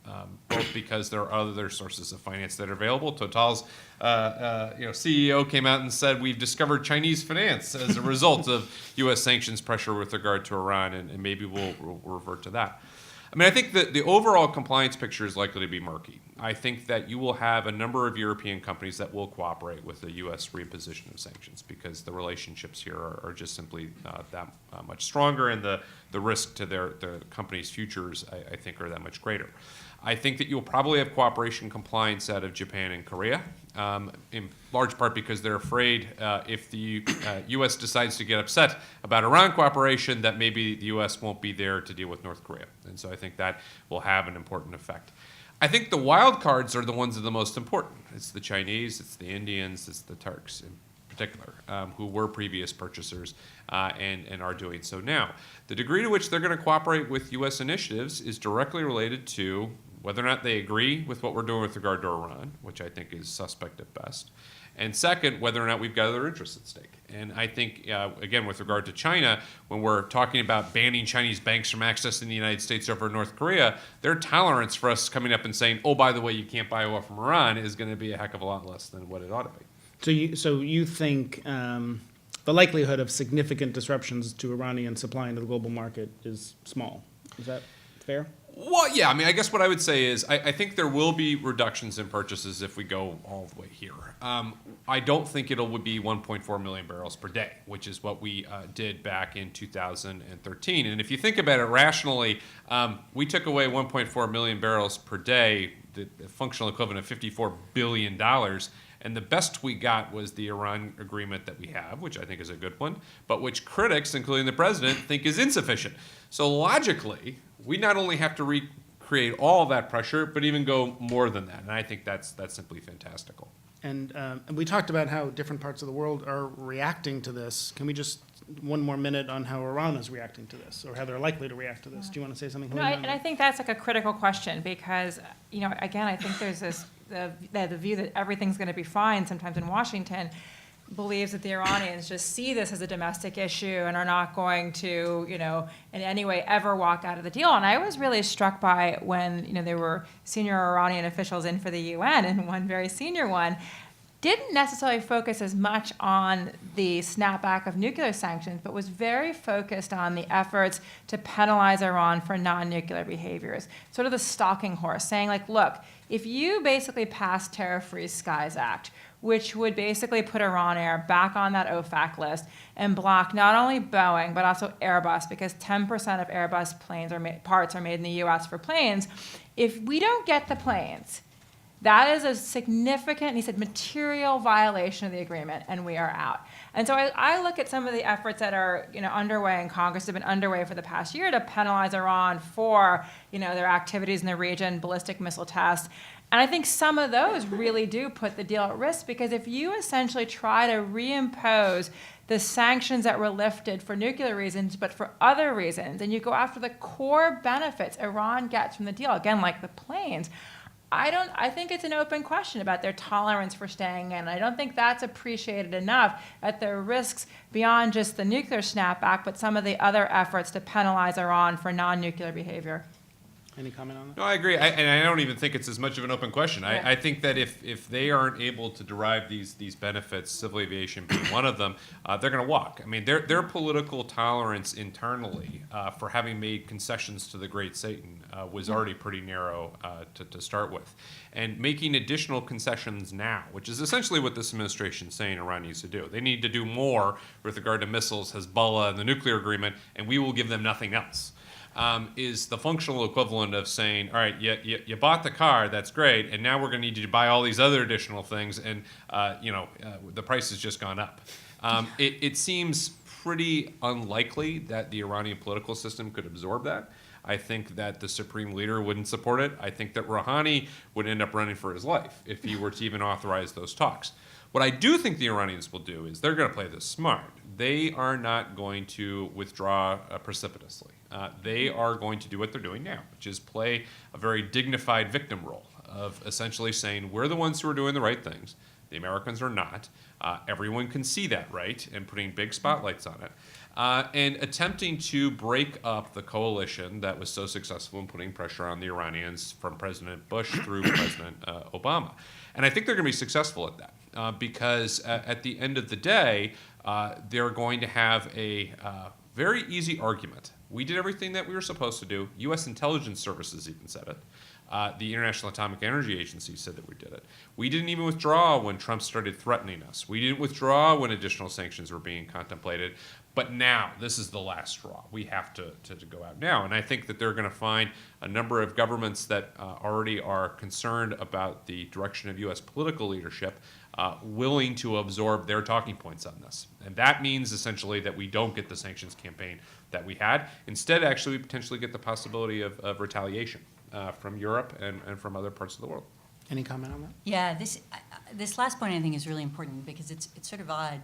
both because there are other sources of finance that are available. Total's CEO came out and said we've discovered Chinese finance as a result of U.S. sanctions pressure with regard to Iran, and maybe we'll revert to that. I mean, I think that the overall compliance picture is likely to be murky. I think that you will have a number of European companies that will cooperate with the U.S. reimposition of sanctions because the relationships here are just simply that much stronger, and the risk to their companies' futures, I think, are that much greater. I think that you'll probably have cooperation compliance out of Japan and Korea, in large part because they're afraid if the U.S. decides to get upset about Iran cooperation, that maybe the U.S. won't be there to deal with North Korea. And so I think that will have an important effect. I think the wild cards are the ones that are the most important. It's the Chinese, it's the Indians, it's the Turks in particular, who were previous purchasers and are doing so now. The degree to which they're going to cooperate with U.S. initiatives is directly related to whether or not they agree with what we're doing with regard to Iran, which I think is suspect at best, and second, whether or not we've got other interests at stake. And I think, again, with regard to China, when we're talking about banning Chinese banks from accessing the United States over North Korea, their tolerance for us coming up and saying, oh, by the way, you can't buy oil from Iran is going to be a heck of a lot less than what it ought to be. So you think the likelihood of significant disruptions to Iranian supply into the global market is small. Is that fair? Well, yeah. I mean, I guess what I would say is I think there will be reductions in purchases if we go all the way here. I don't think would be 1.4 million barrels per day, which is what we did back in 2013. And if you think about it rationally, we took away 1.4 million barrels per day, the functional equivalent of $54 billion. And the best we got was the Iran agreement that we have, which I think is a good one, but which critics, including the president, think is insufficient. So logically, we not only have to recreate all that pressure, but even go more than that. And I think that's simply fantastical. And we talked about how different parts of the world are reacting to this. Can we just one more minute on how Iran is reacting to this, or how they're likely to react to this? Do you want to say something? No, and I think that's like a critical question because, again, I think there's this the view that everything's going to be fine sometimes in Washington. believes that the Iranians just see this as a domestic issue and are not going to, in any way ever walk out of the deal. And I was really struck by when, there were senior Iranian officials in for the UN, and one very senior one didn't necessarily focus as much on the snapback of nuclear sanctions, but was very focused on the efforts to penalize Iran for non-nuclear behaviors. Sort of the stalking horse, saying like, look, if you basically pass Tariff-Free Skies Act, which would basically put Iran Air back on that OFAC list and block not only Boeing, but also Airbus, because 10% of Airbus parts are made in the US for planes. If we don't get the planes, that is a significant, he said, material violation of the agreement, and we are out. And so I look at some of the efforts that are underway in Congress, have been underway for the past year to penalize Iran for their activities in the region, ballistic missile tests. And I think some of those really do put the deal at risk, because if you essentially try to reimpose the sanctions that were lifted for nuclear reasons, but for other reasons, and you go after the core benefits Iran gets from the deal, again, like the planes, I think it's an open question about their tolerance for staying in. I don't think that's appreciated enough, that there are risks beyond just the nuclear snapback, but some of the other efforts to penalize Iran for non-nuclear behavior. Any comment on that? No, I agree. And I don't even think it's as much of an open question. Yeah. I think that if they aren't able to derive these benefits, civil aviation being one of them, they're going to walk. I mean, their political tolerance internally for having made concessions to the great Satan was already pretty narrow to start with. And making additional concessions now, which is essentially what this administration is saying Iran needs to do. They need to do more with regard to missiles, Hezbollah, and the nuclear agreement, and we will give them nothing else. Is the functional equivalent of saying, all right, you bought the car, that's great, and now we're going to need you to buy all these other additional things, and the price has just gone up. It seems pretty unlikely that the Iranian political system could absorb that. I think that the supreme leader wouldn't support it. I think that Rouhani would end up running for his life if he were to even authorize those talks. What I do think the Iranians will do is they're going to play this smart. They are not going to withdraw precipitously. They are going to do what they're doing now, which is play a very dignified victim role of essentially saying, we're the ones who are doing the right things. The Americans are not. Everyone can see that, right? And putting big spotlights on it. And attempting to break up the coalition that was so successful in putting pressure on the Iranians from President Bush through President Obama. And I think they're going to be successful at that because at the end of the day, they're going to have a very easy argument. We did everything that we were supposed to do. U.S. intelligence services even said it. The International Atomic Energy Agency said that we did it. We didn't even withdraw when Trump started threatening us. We didn't withdraw when additional sanctions were being contemplated. But now, this is the last straw. We have to go out now. And I think that they're going to find a number of governments that already are concerned about the direction of U.S. political leadership willing to absorb their talking points on this. And that means essentially that we don't get the sanctions campaign that we had. Instead, actually, we potentially get the possibility of retaliation from Europe and from other parts of the world. Any comment on that? Yeah, this last point I think is really important because it's sort of odd.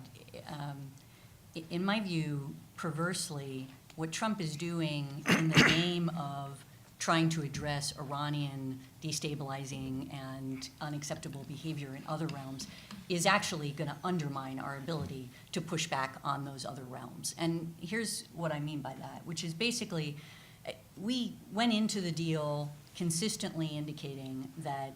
In my view, perversely, what Trump is doing in the name of trying to address Iranian destabilizing and unacceptable behavior in other realms is actually going to undermine our ability to push back on those other realms. And here's what I mean by that, which is basically we went into the deal consistently indicating that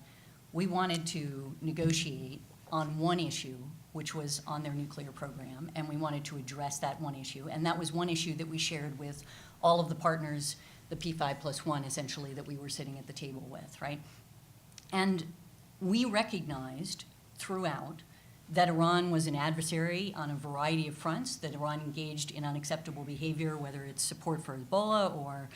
we wanted to negotiate on one issue, which was on their nuclear program, and we wanted to address that one issue. And that was one issue that we shared with all of the partners, the P5+1 essentially, that we were sitting at the table with, right? And we recognized throughout that Iran was an adversary on a variety of fronts, that Iran engaged in unacceptable behavior, whether it's support for Hezbollah or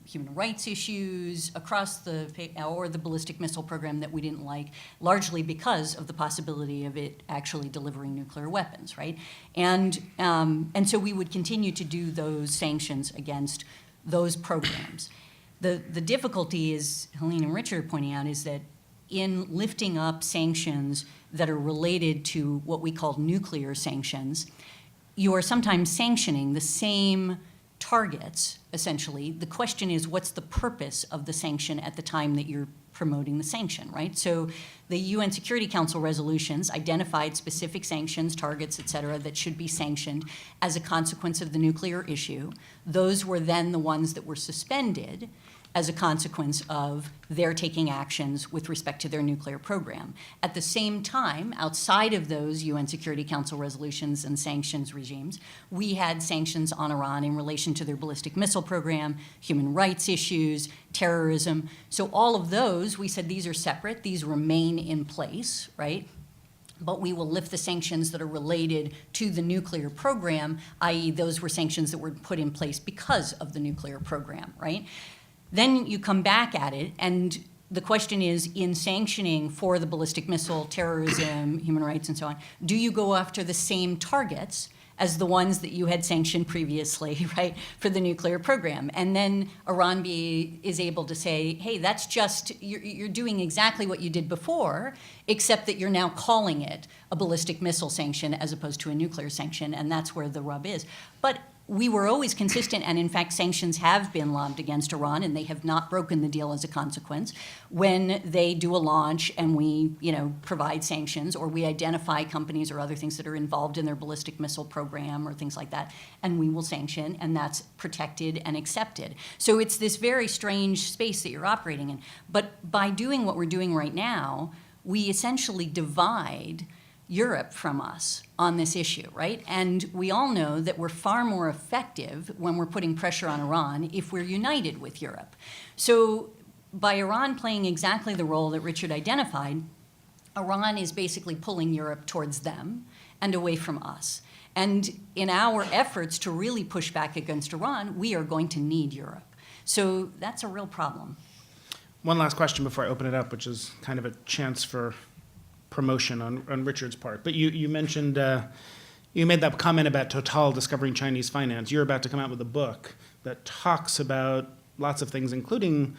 human rights issues across or the ballistic missile program that we didn't like, largely because of the possibility of it actually delivering nuclear weapons, right? And so we would continue to do those sanctions against those programs. The difficulty is, Helene and Richard are pointing out, is that in lifting up sanctions that are related to what we call nuclear sanctions, you are sometimes sanctioning the same targets, essentially, the question is, what's the purpose of the sanction at the time that you're promoting the sanction, right? So the UN Security Council resolutions identified specific sanctions, targets, et cetera, that should be sanctioned as a consequence of the nuclear issue. Those were then the ones that were suspended as a consequence of their taking actions with respect to their nuclear program. At the same time, outside of those UN Security Council resolutions and sanctions regimes, we had sanctions on Iran in relation to their ballistic missile program, human rights issues, terrorism. So all of those, we said these are separate, these remain in place, right? But we will lift the sanctions that are related to the nuclear program, i.e. those were sanctions that were put in place because of the nuclear program, right? Then you come back at it, and the question is, in sanctioning for the ballistic missile, terrorism, human rights, and so on, do you go after the same targets as the ones that you had sanctioned previously, right, for the nuclear program? And then Iran is able to say, hey, that's just, you're doing exactly what you did before, except that you're now calling it a ballistic missile sanction as opposed to a nuclear sanction, and that's where the rub is. But we were always consistent, and in fact, sanctions have been lobbed against Iran, and they have not broken the deal as a consequence. When they do a launch and we, provide sanctions, or we identify companies or other things that are involved in their ballistic missile program or things like that, and we will sanction, and that's protected and accepted. So it's this very strange space that you're operating in. But by doing what we're doing right now, we essentially divide Europe from us on this issue, right? And we all know that we're far more effective when we're putting pressure on Iran if we're united with Europe. So by Iran playing exactly the role that Richard identified, Iran is basically pulling Europe towards them and away from us. And in our efforts to really push back against Iran, we are going to need Europe. So that's a real problem. One last question before I open it up, which is kind of a chance for promotion on Richard's part. But you mentioned, you made that comment about Total discovering Chinese finance. You're about to come out with a book that talks about lots of things, including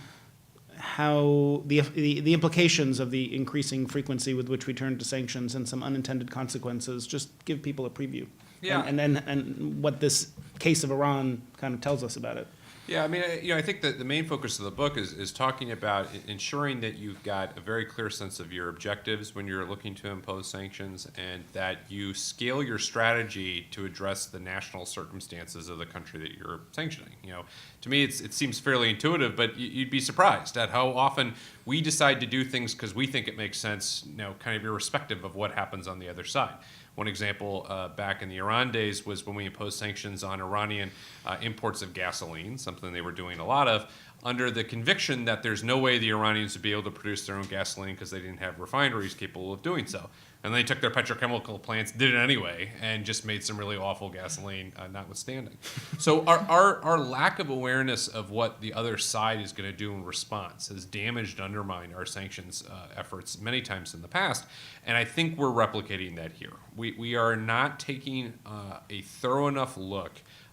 how the implications of the increasing frequency with which we turn to sanctions and some unintended consequences. Just give people a preview. Yeah. And what this case of Iran kind of tells us about it. Yeah, I mean, I think that the main focus of the book is talking about ensuring that you've got a very clear sense of your objectives when you're looking to impose sanctions, and that you scale your strategy to address the national circumstances of the country that you're sanctioning. To me, it seems fairly intuitive, but you'd be surprised at how often we decide to do things because we think it makes sense, kind of irrespective of what happens on the other side. One example back in the Iran days was when we imposed sanctions on Iranian imports of gasoline, something they were doing a lot of, under the conviction that there's no way the Iranians would be able to produce their own gasoline because they didn't have refineries capable of doing so. And they took their petrochemical plants, did it anyway, and just made some really awful gasoline, notwithstanding. So our lack of awareness of what the other side is going to do in response has damaged and undermined our sanctions efforts many times in the past. And I think we're replicating that here. We are not taking a thorough enough look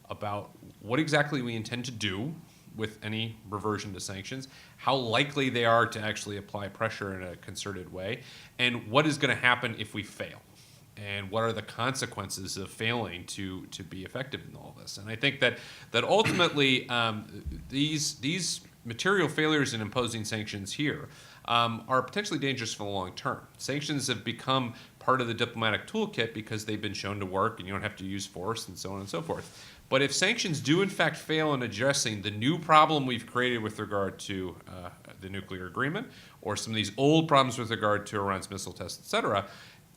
about what exactly we intend to do with any reversion to sanctions, how likely they are to actually apply pressure in a concerted way, and what is going to happen if we fail, and what are the consequences of failing to be effective in all this. And I think that ultimately these material failures in imposing sanctions here are potentially dangerous for the long term. Sanctions have become part of the diplomatic toolkit because they've been shown to work and you don't have to use force and so on and so forth. But if sanctions do in fact fail in addressing the new problem we've created with regard to the nuclear agreement, or some of these old problems with regard to Iran's missile tests, et cetera,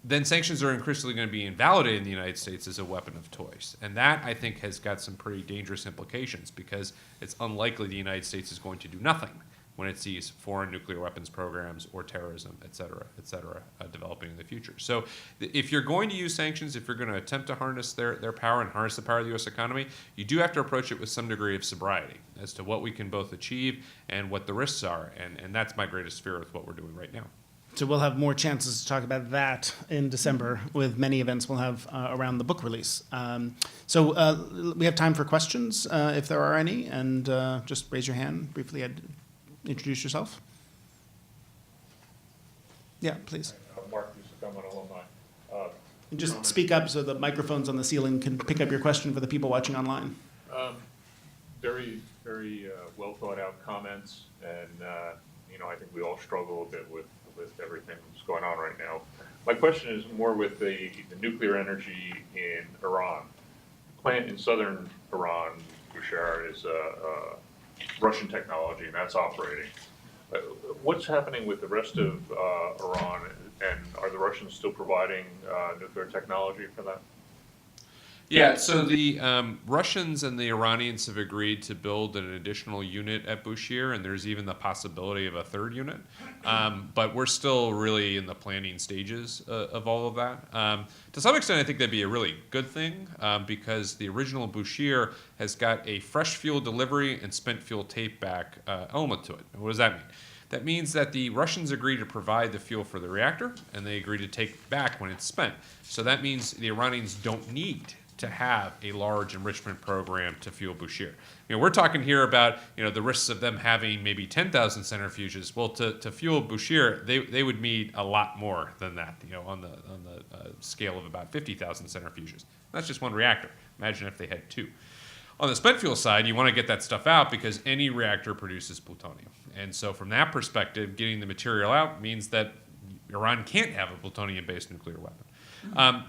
then sanctions are increasingly going to be invalidated in the United States as a weapon of choice. And that, I think, has got some pretty dangerous implications, because it's unlikely the United States is going to do nothing when it sees foreign nuclear weapons programs or terrorism, et cetera, developing in the future. So if you're going to use sanctions, if you're going to attempt to harness their power and harness the power of the U.S. economy, you do have to approach it with some degree of sobriety as to what we can both achieve and what the risks are. And that's my greatest fear with what we're doing right now. So we'll have more chances to talk about that in December with many events we'll have around the book release. So we have time for questions if there are any, and just raise your hand briefly. Introduce yourself. Yeah, please. Mark Usacom, an alumni. And just speak up so the microphones on the ceiling can pick up your question for the people watching online. Very, very well thought out comments, and I think we all struggle a bit with everything that's going on right now. My question is more with the nuclear energy in Iran. The plant in southern Iran, Bushehr, is Russian technology, and that's operating. What's happening with the rest of Iran, and are the Russians still providing nuclear technology for that? Yeah, so the Russians and the Iranians have agreed to build an additional unit at Bushehr, and there's even the possibility of a third unit. But we're still really in the planning stages of all of that. To some extent, I think that'd be a really good thing because the original Bushehr has got a fresh fuel delivery and spent fuel take back element to it. What does that mean? That means that the Russians agree to provide the fuel for the reactor, and they agree to take it back when it's spent. So that means the Iranians don't need to have a large enrichment program to fuel Bushehr. We're talking here about the risks of them having maybe 10,000 centrifuges. Well, to fuel Bushehr, they would need a lot more than that. On the scale of about 50,000 centrifuges. That's just one reactor. Imagine if they had two. On the spent fuel side, you want to get that stuff out because any reactor produces plutonium. And so from that perspective, getting the material out means that Iran can't have a plutonium-based nuclear weapon.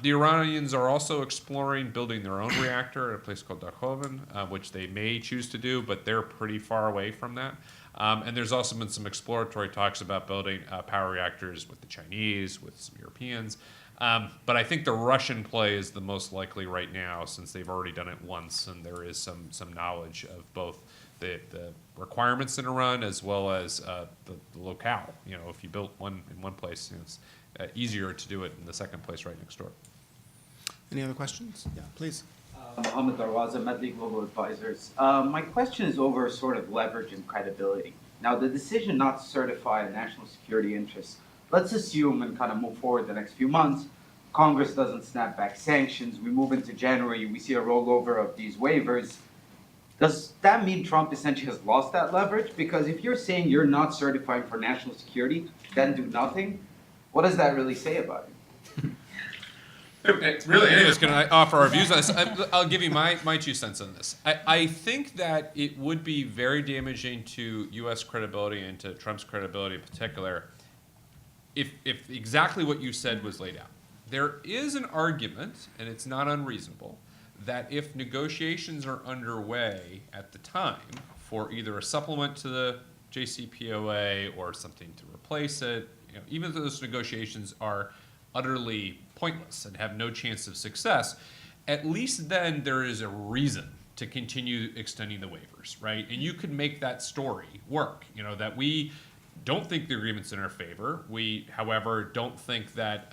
The Iranians are also exploring building their own reactor at a place called Dakhovan, which they may choose to do, but they're pretty far away from that. And there's also been some exploratory talks about building power reactors with the Chinese, with some Europeans. But I think the Russian play is the most likely right now since they've already done it once, and there is some knowledge of both the requirements in Iran as well as the locale. If you built one in one place, it's easier to do it in the second place right next door. Any other questions? Yeah, please. Mohammed Darwaza, Medley Global Advisors. My question is over sort of leverage and credibility. Now, the decision not to certify national security interests, let's assume and kind of move forward the next few months, Congress doesn't snap back sanctions, we move into January, we see a rollover of these waivers. Does that mean Trump essentially has lost that leverage? Because if you're saying you're not certifying for national security, then do nothing, what does that really say about you? Really, any of us can offer our views on this. I'll give you my 2 cents on this. I think that it would be very damaging to U.S. credibility and to Trump's credibility in particular if exactly what you said was laid out. There is an argument, and it's not unreasonable, that if negotiations are underway at the time for either a supplement to the JCPOA or something to replace it, even if those negotiations are utterly pointless and have no chance of success, at least then there is a reason to continue extending the waivers, right? And you could make that story work, that we don't think the agreement's in our favor. We, however, don't think that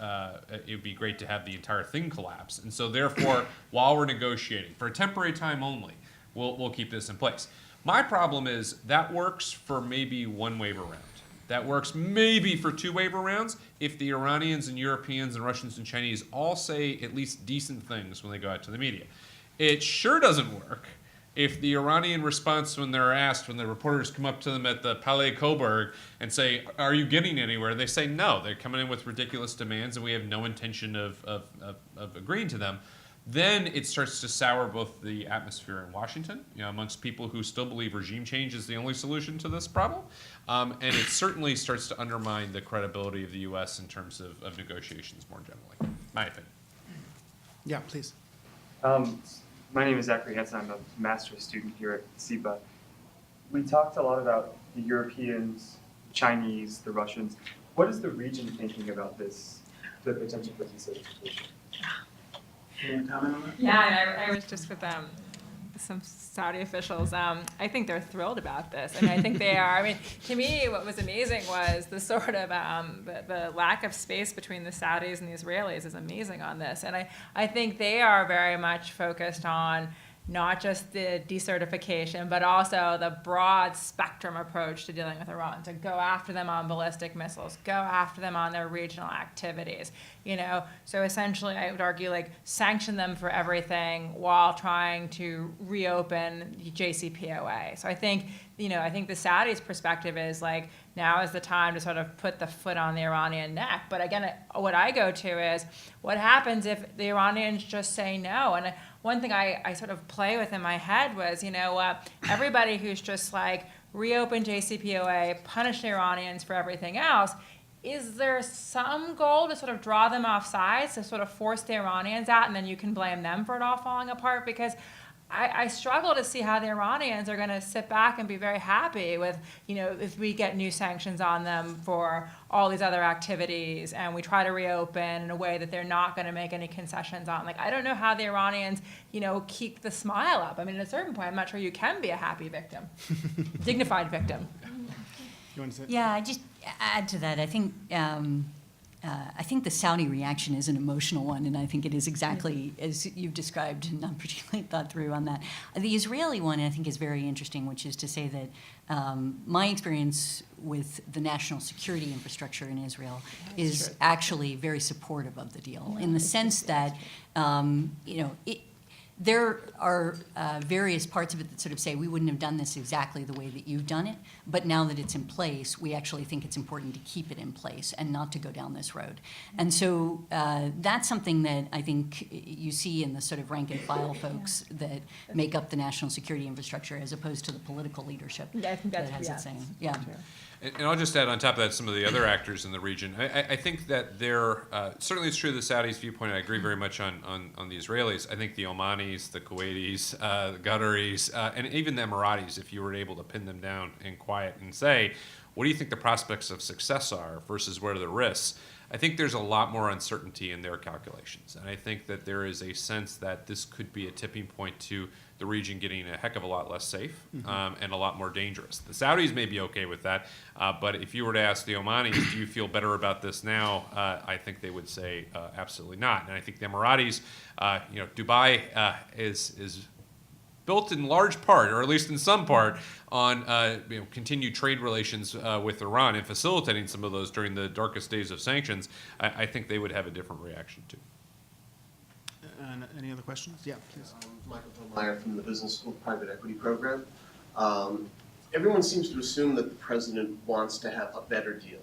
it would be great to have the entire thing collapse. And so therefore, while we're negotiating, for a temporary time only, we'll keep this in place. My problem is that works for maybe one waiver round. That works maybe for 2 waiver rounds if the Iranians and Europeans and Russians and Chinese all say at least decent things when they go out to the media. It sure doesn't work if the Iranian response when they're asked, when the reporters come up to them at the Palais Coburg and say, are you getting anywhere? They say no, they're coming in with ridiculous demands and we have no intention of agreeing to them. Then it starts to sour both the atmosphere in Washington, amongst people who still believe regime change is the only solution to this problem. And it certainly starts to undermine the credibility of the U.S. in terms of negotiations more generally, my opinion. Yeah, please. My name is Zachary Hansen. I'm a master's student here at CEPA. We talked a lot about the Europeans, Chinese, the Russians. What is the region thinking about this, the potential for decertification? You want to comment on that? Yeah, I was just with some Saudi officials. I think they're thrilled about this. I think they are. To me, what was amazing was the sort of the lack of space between the Saudis and the Israelis is amazing on this. And I think they are very much focused on not just the decertification, but also the broad spectrum approach to dealing with Iran, to go after them on ballistic missiles, go after them on their regional activities, So essentially, I would argue, sanction them for everything while trying to reopen the JCPOA. So I think the Saudis' perspective is now is the time to sort of put the foot on the Iranian neck. But again, what I go to is what happens if the Iranians just say no? And one thing I sort of play with in my head was, everybody who's just like, reopen JCPOA, punish the Iranians for everything else, is there some goal to sort of draw them off sides, to sort of force the Iranians out, and then you can blame them for it all falling apart? Because I struggle to see how the Iranians are going to sit back and be very happy with, if we get new sanctions on them for all these other activities and we try to reopen in a way that they're not going to make any concessions on. Like, I don't know how the Iranians, keep the smile up. I mean, at a certain point, I'm not sure you can be a happy victim, dignified victim. You want to say? Yeah, I just add to that. I think the Saudi reaction is an emotional one, and I think it is exactly as you've described, and not particularly thought through on that. The Israeli one, I think, is very interesting, which is to say that my experience with the national security infrastructure in Israel is actually very supportive of the deal, in the sense that, there are various parts of it that sort of say we wouldn't have done this exactly the way that you've done it, but now that it's in place, we actually think it's important to keep it in place and not to go down this road. And so that's something that I think you see in the sort of rank and file folks that make up the national security infrastructure, as opposed to the political leadership Yeah, I think that that's has its saying. Yeah. And I'll just add on top of that some of the other actors in the region. I think that they're, certainly it's true of the Saudis' viewpoint. I agree very much on the Israelis. I think the Omanis, the Kuwaitis, the Qataris, and even the Emiratis, if you were able to pin them down in quiet and say, what do you think the prospects of success are versus what are the risks? I think there's a lot more uncertainty in their calculations. And I think that there is a sense that this could be a tipping point to the region getting a heck of a lot less safe and a lot more dangerous. The Saudis may be okay with that, but if you were to ask the Omanis, do you feel better about this now? I think they would say absolutely not. And I think the Emiratis, Dubai is built in large part, or at least in some part, on continued trade relations with Iran and facilitating some of those during the darkest days of sanctions. I think they would have a different reaction too. Any other questions? Yeah, please. Michael Meyer from the Business School Private Equity Program. Everyone seems to assume that the president wants to have a better deal,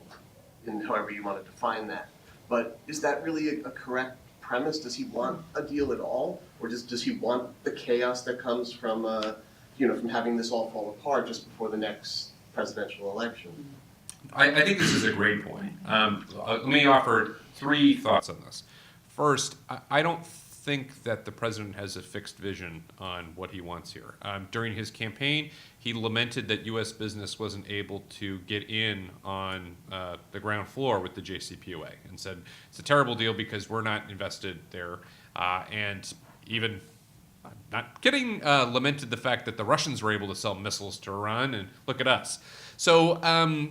in however you want to define that. But is that really a correct premise? Does he want a deal at all, or does he want the chaos that comes from from having this all fall apart just before the next presidential election? I think this is a great point. Let me offer three thoughts on this. First, I don't think that the president has a fixed vision on what he wants here. During his campaign, he lamented that U.S. business wasn't able to get in on the ground floor with the JCPOA and said it's a terrible deal because we're not invested there. And even, not kidding, lamented the fact that the Russians were able to sell missiles to Iran, and look at us. So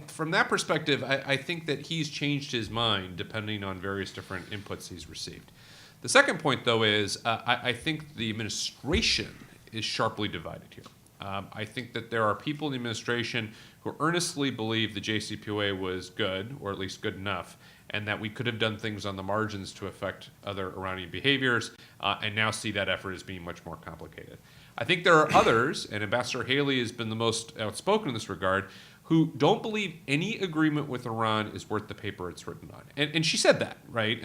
from that perspective, I think that he's changed his mind depending on various different inputs he's received. The second point, though, is I think the administration is sharply divided here. I think that there are people in the administration who earnestly believe the JCPOA was good, or at least good enough, and that we could have done things on the margins to affect other Iranian behaviors, and now see that effort as being much more complicated. I think there are others, and Ambassador Haley has been the most outspoken in this regard, who don't believe any agreement with Iran is worth the paper it's written on. And she said that, right?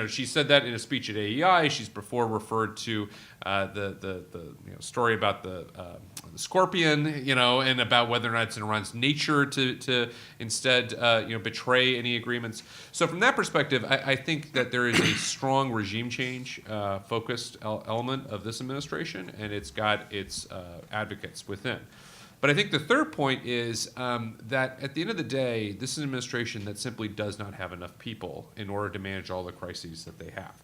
She said that in a speech at AEI. She's before referred to the story about the scorpion, and about whether or not it's in Iran's nature to instead, betray any agreements. So from that perspective, I think that there is a strong regime change focused element of this administration, and it's got its advocates within. But I think the third point is that at the end of the day, this is an administration that simply does not have enough people in order to manage all the crises that they have.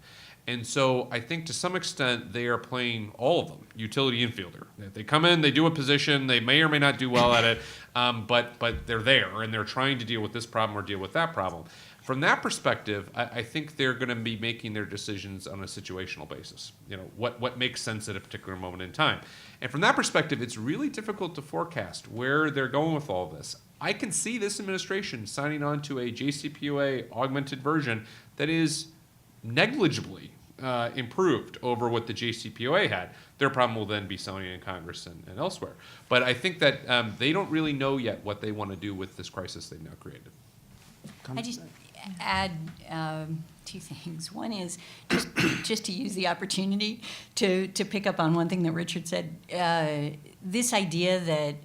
And so I think to some extent they are playing all of them, utility infielder. They come in, they do a position, they may or may not do well at it, but they're there and they're trying to deal with this problem or deal with that problem. From that perspective, I think they're going to be making their decisions on a situational basis. What makes sense at a particular moment in time. And from that perspective, it's really difficult to forecast where they're going with all this. I can see this administration signing on to a JCPOA augmented version that is negligibly improved over what the JCPOA had. Their problem will then be selling in Congress and elsewhere. But I think that they don't really know yet what they want to do with this crisis they've now created. I just add two things. One is just to use the opportunity to pick up on one thing that Richard said. This idea that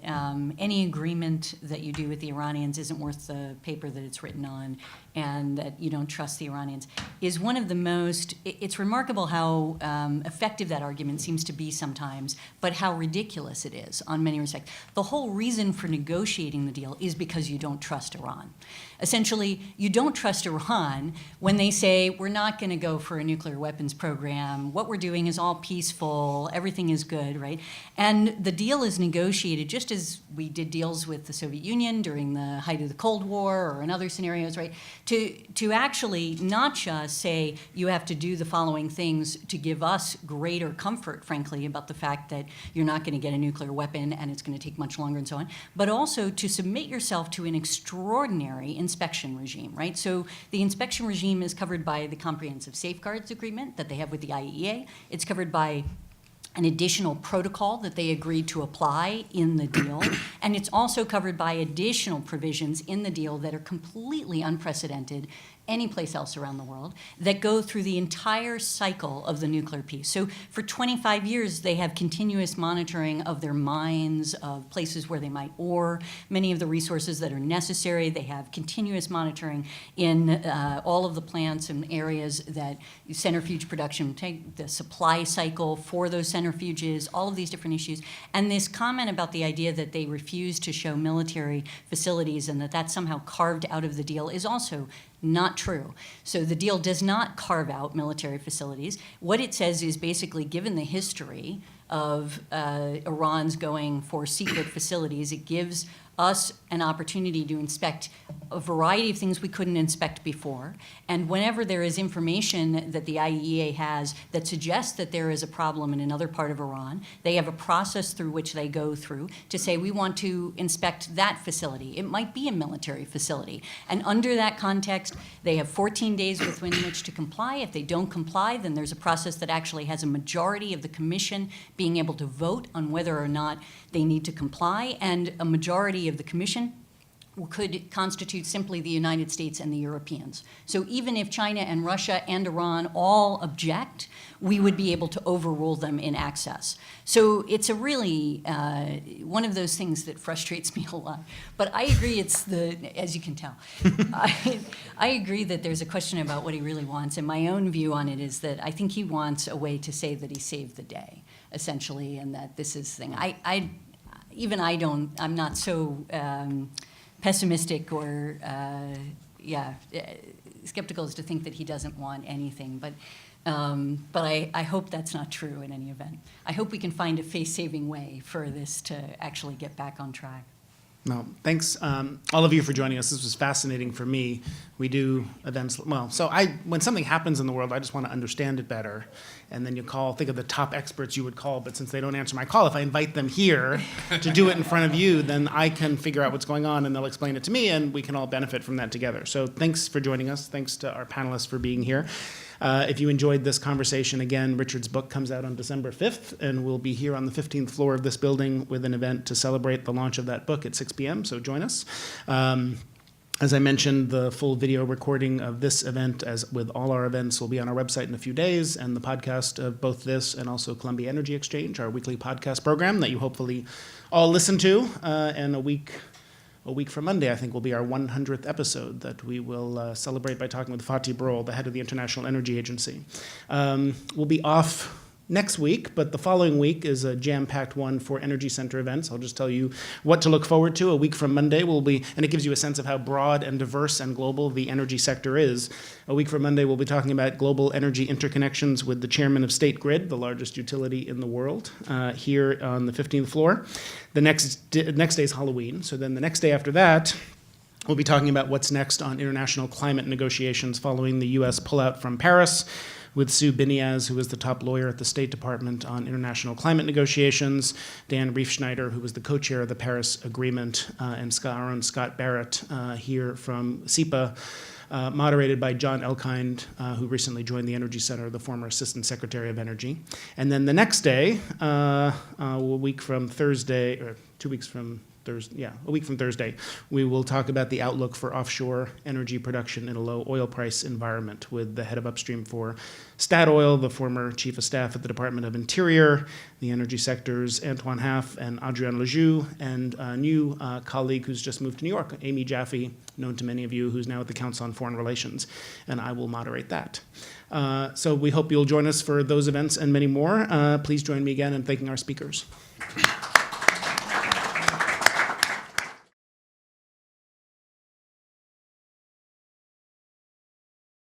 any agreement that you do with the Iranians isn't worth the paper that it's written on, and that you don't trust the Iranians, is one of the most, it's remarkable how effective that argument seems to be sometimes, but how ridiculous it is on many respects. The whole reason for negotiating the deal is because you don't trust Iran. Essentially, you don't trust Iran when they say, we're not going to go for a nuclear weapons program, what we're doing is all peaceful, everything is good, right? And the deal is negotiated just as we did deals with the Soviet Union during the height of the Cold War or in other scenarios, right? To actually not just say you have to do the following things to give us greater comfort, frankly, about the fact that you're not going to get a nuclear weapon and it's going to take much longer and so on, but also to submit yourself to an extraordinary inspection regime, right? So the inspection regime is covered by the Comprehensive Safeguards Agreement that they have with the IAEA. It's covered by an additional protocol that they agreed to apply in the deal, and it's also covered by additional provisions in the deal that are completely unprecedented anyplace else around the world, that go through the entire cycle of the nuclear piece. So for 25 years, they have continuous monitoring of their mines, of places where they might ore many of the resources that are necessary. They have continuous monitoring in all of the plants and areas that centrifuge production take, the supply cycle for those centrifuges, all of these different issues. And this comment about the idea that they refuse to show military facilities and that that's somehow carved out of the deal is also not true. So the deal does not carve out military facilities. What it says is basically, given the history of Iran's going for secret facilities, it gives us an opportunity to inspect a variety of things we couldn't inspect before. And whenever there is information that the IAEA has that suggests that there is a problem in another part of Iran, they have a process through which they go through to say, we want to inspect that facility. It might be a military facility. And under that context, they have 14 days within which to comply. If they don't comply, then there's a process that actually has a majority of the commission being able to vote on whether or not they need to comply, and a majority of the commission could constitute simply the United States and the Europeans. So even if China and Russia and Iran all object, we would be able to overrule them in access. So it's a really, one of those things that frustrates me a lot. But I agree it's as you can tell, I agree that there's a question about what he really wants, and my own view on it is that I think he wants a way to say that he saved the day, essentially, and that this is the thing. I'm not so pessimistic or, skeptical as to think that he doesn't want anything. But I hope that's not true in any event. I hope we can find a face-saving way for this to actually get back on track. No, thanks all of you for joining us. This was fascinating for me. We do events, when something happens in the world, I just want to understand it better. And then you think of the top experts you would call, but since they don't answer my call, if I invite them here to do it in front of you, then I can figure out what's going on and they'll explain it to me and we can all benefit from that together. So thanks for joining us. Thanks to our panelists for being here. If you enjoyed this conversation, again, Richard's book comes out on December 5th, and we'll be here on the 15th floor of this building with an event to celebrate the launch of that book at 6 p.m., so join us. As I mentioned, the full video recording of this event, as with all our events, will be on our website in a few days, and the podcast of both this and also Columbia Energy Exchange, our weekly podcast program that you hopefully all listen to, and a week from Monday, I think, will be our 100th episode that we will celebrate by talking with Fatih Birol, the head of the International Energy Agency. We'll be off next week, but the following week is a jam-packed one for Energy Center events. I'll just tell you what to look forward to. A week from Monday will be, and it gives you a sense of how broad and diverse and global the energy sector is. A week from Monday, we'll be talking about global energy interconnections with the chairman of State Grid, the largest utility in the world, here on the 15th floor. The next day is Halloween, so then the next day after that, we'll be talking about what's next on international climate negotiations following the U.S. pullout from Paris, with Sue Biniaz, who is the top lawyer at the State Department on international climate negotiations, Dan Riefschneider, who was the co-chair of the Paris Agreement, and our own Scott Barrett here from SEPA, moderated by John Elkind, who recently joined the Energy Center, the former Assistant Secretary of Energy. And then the next day, a week from Thursday, or 2 weeks from Thursday, we will talk about the outlook for offshore energy production in a low oil price environment with the head of upstream for Statoil, the former chief of staff at the Department of Interior, the energy sector's Antoine Haff and Adrienne Lejoux, and a new colleague who's just moved to New York, Amy Jaffe, known to many of you, who's now at the Council on Foreign Relations, and I will moderate that. So we hope you'll join us for those events and many more. Please join me again in thanking our speakers.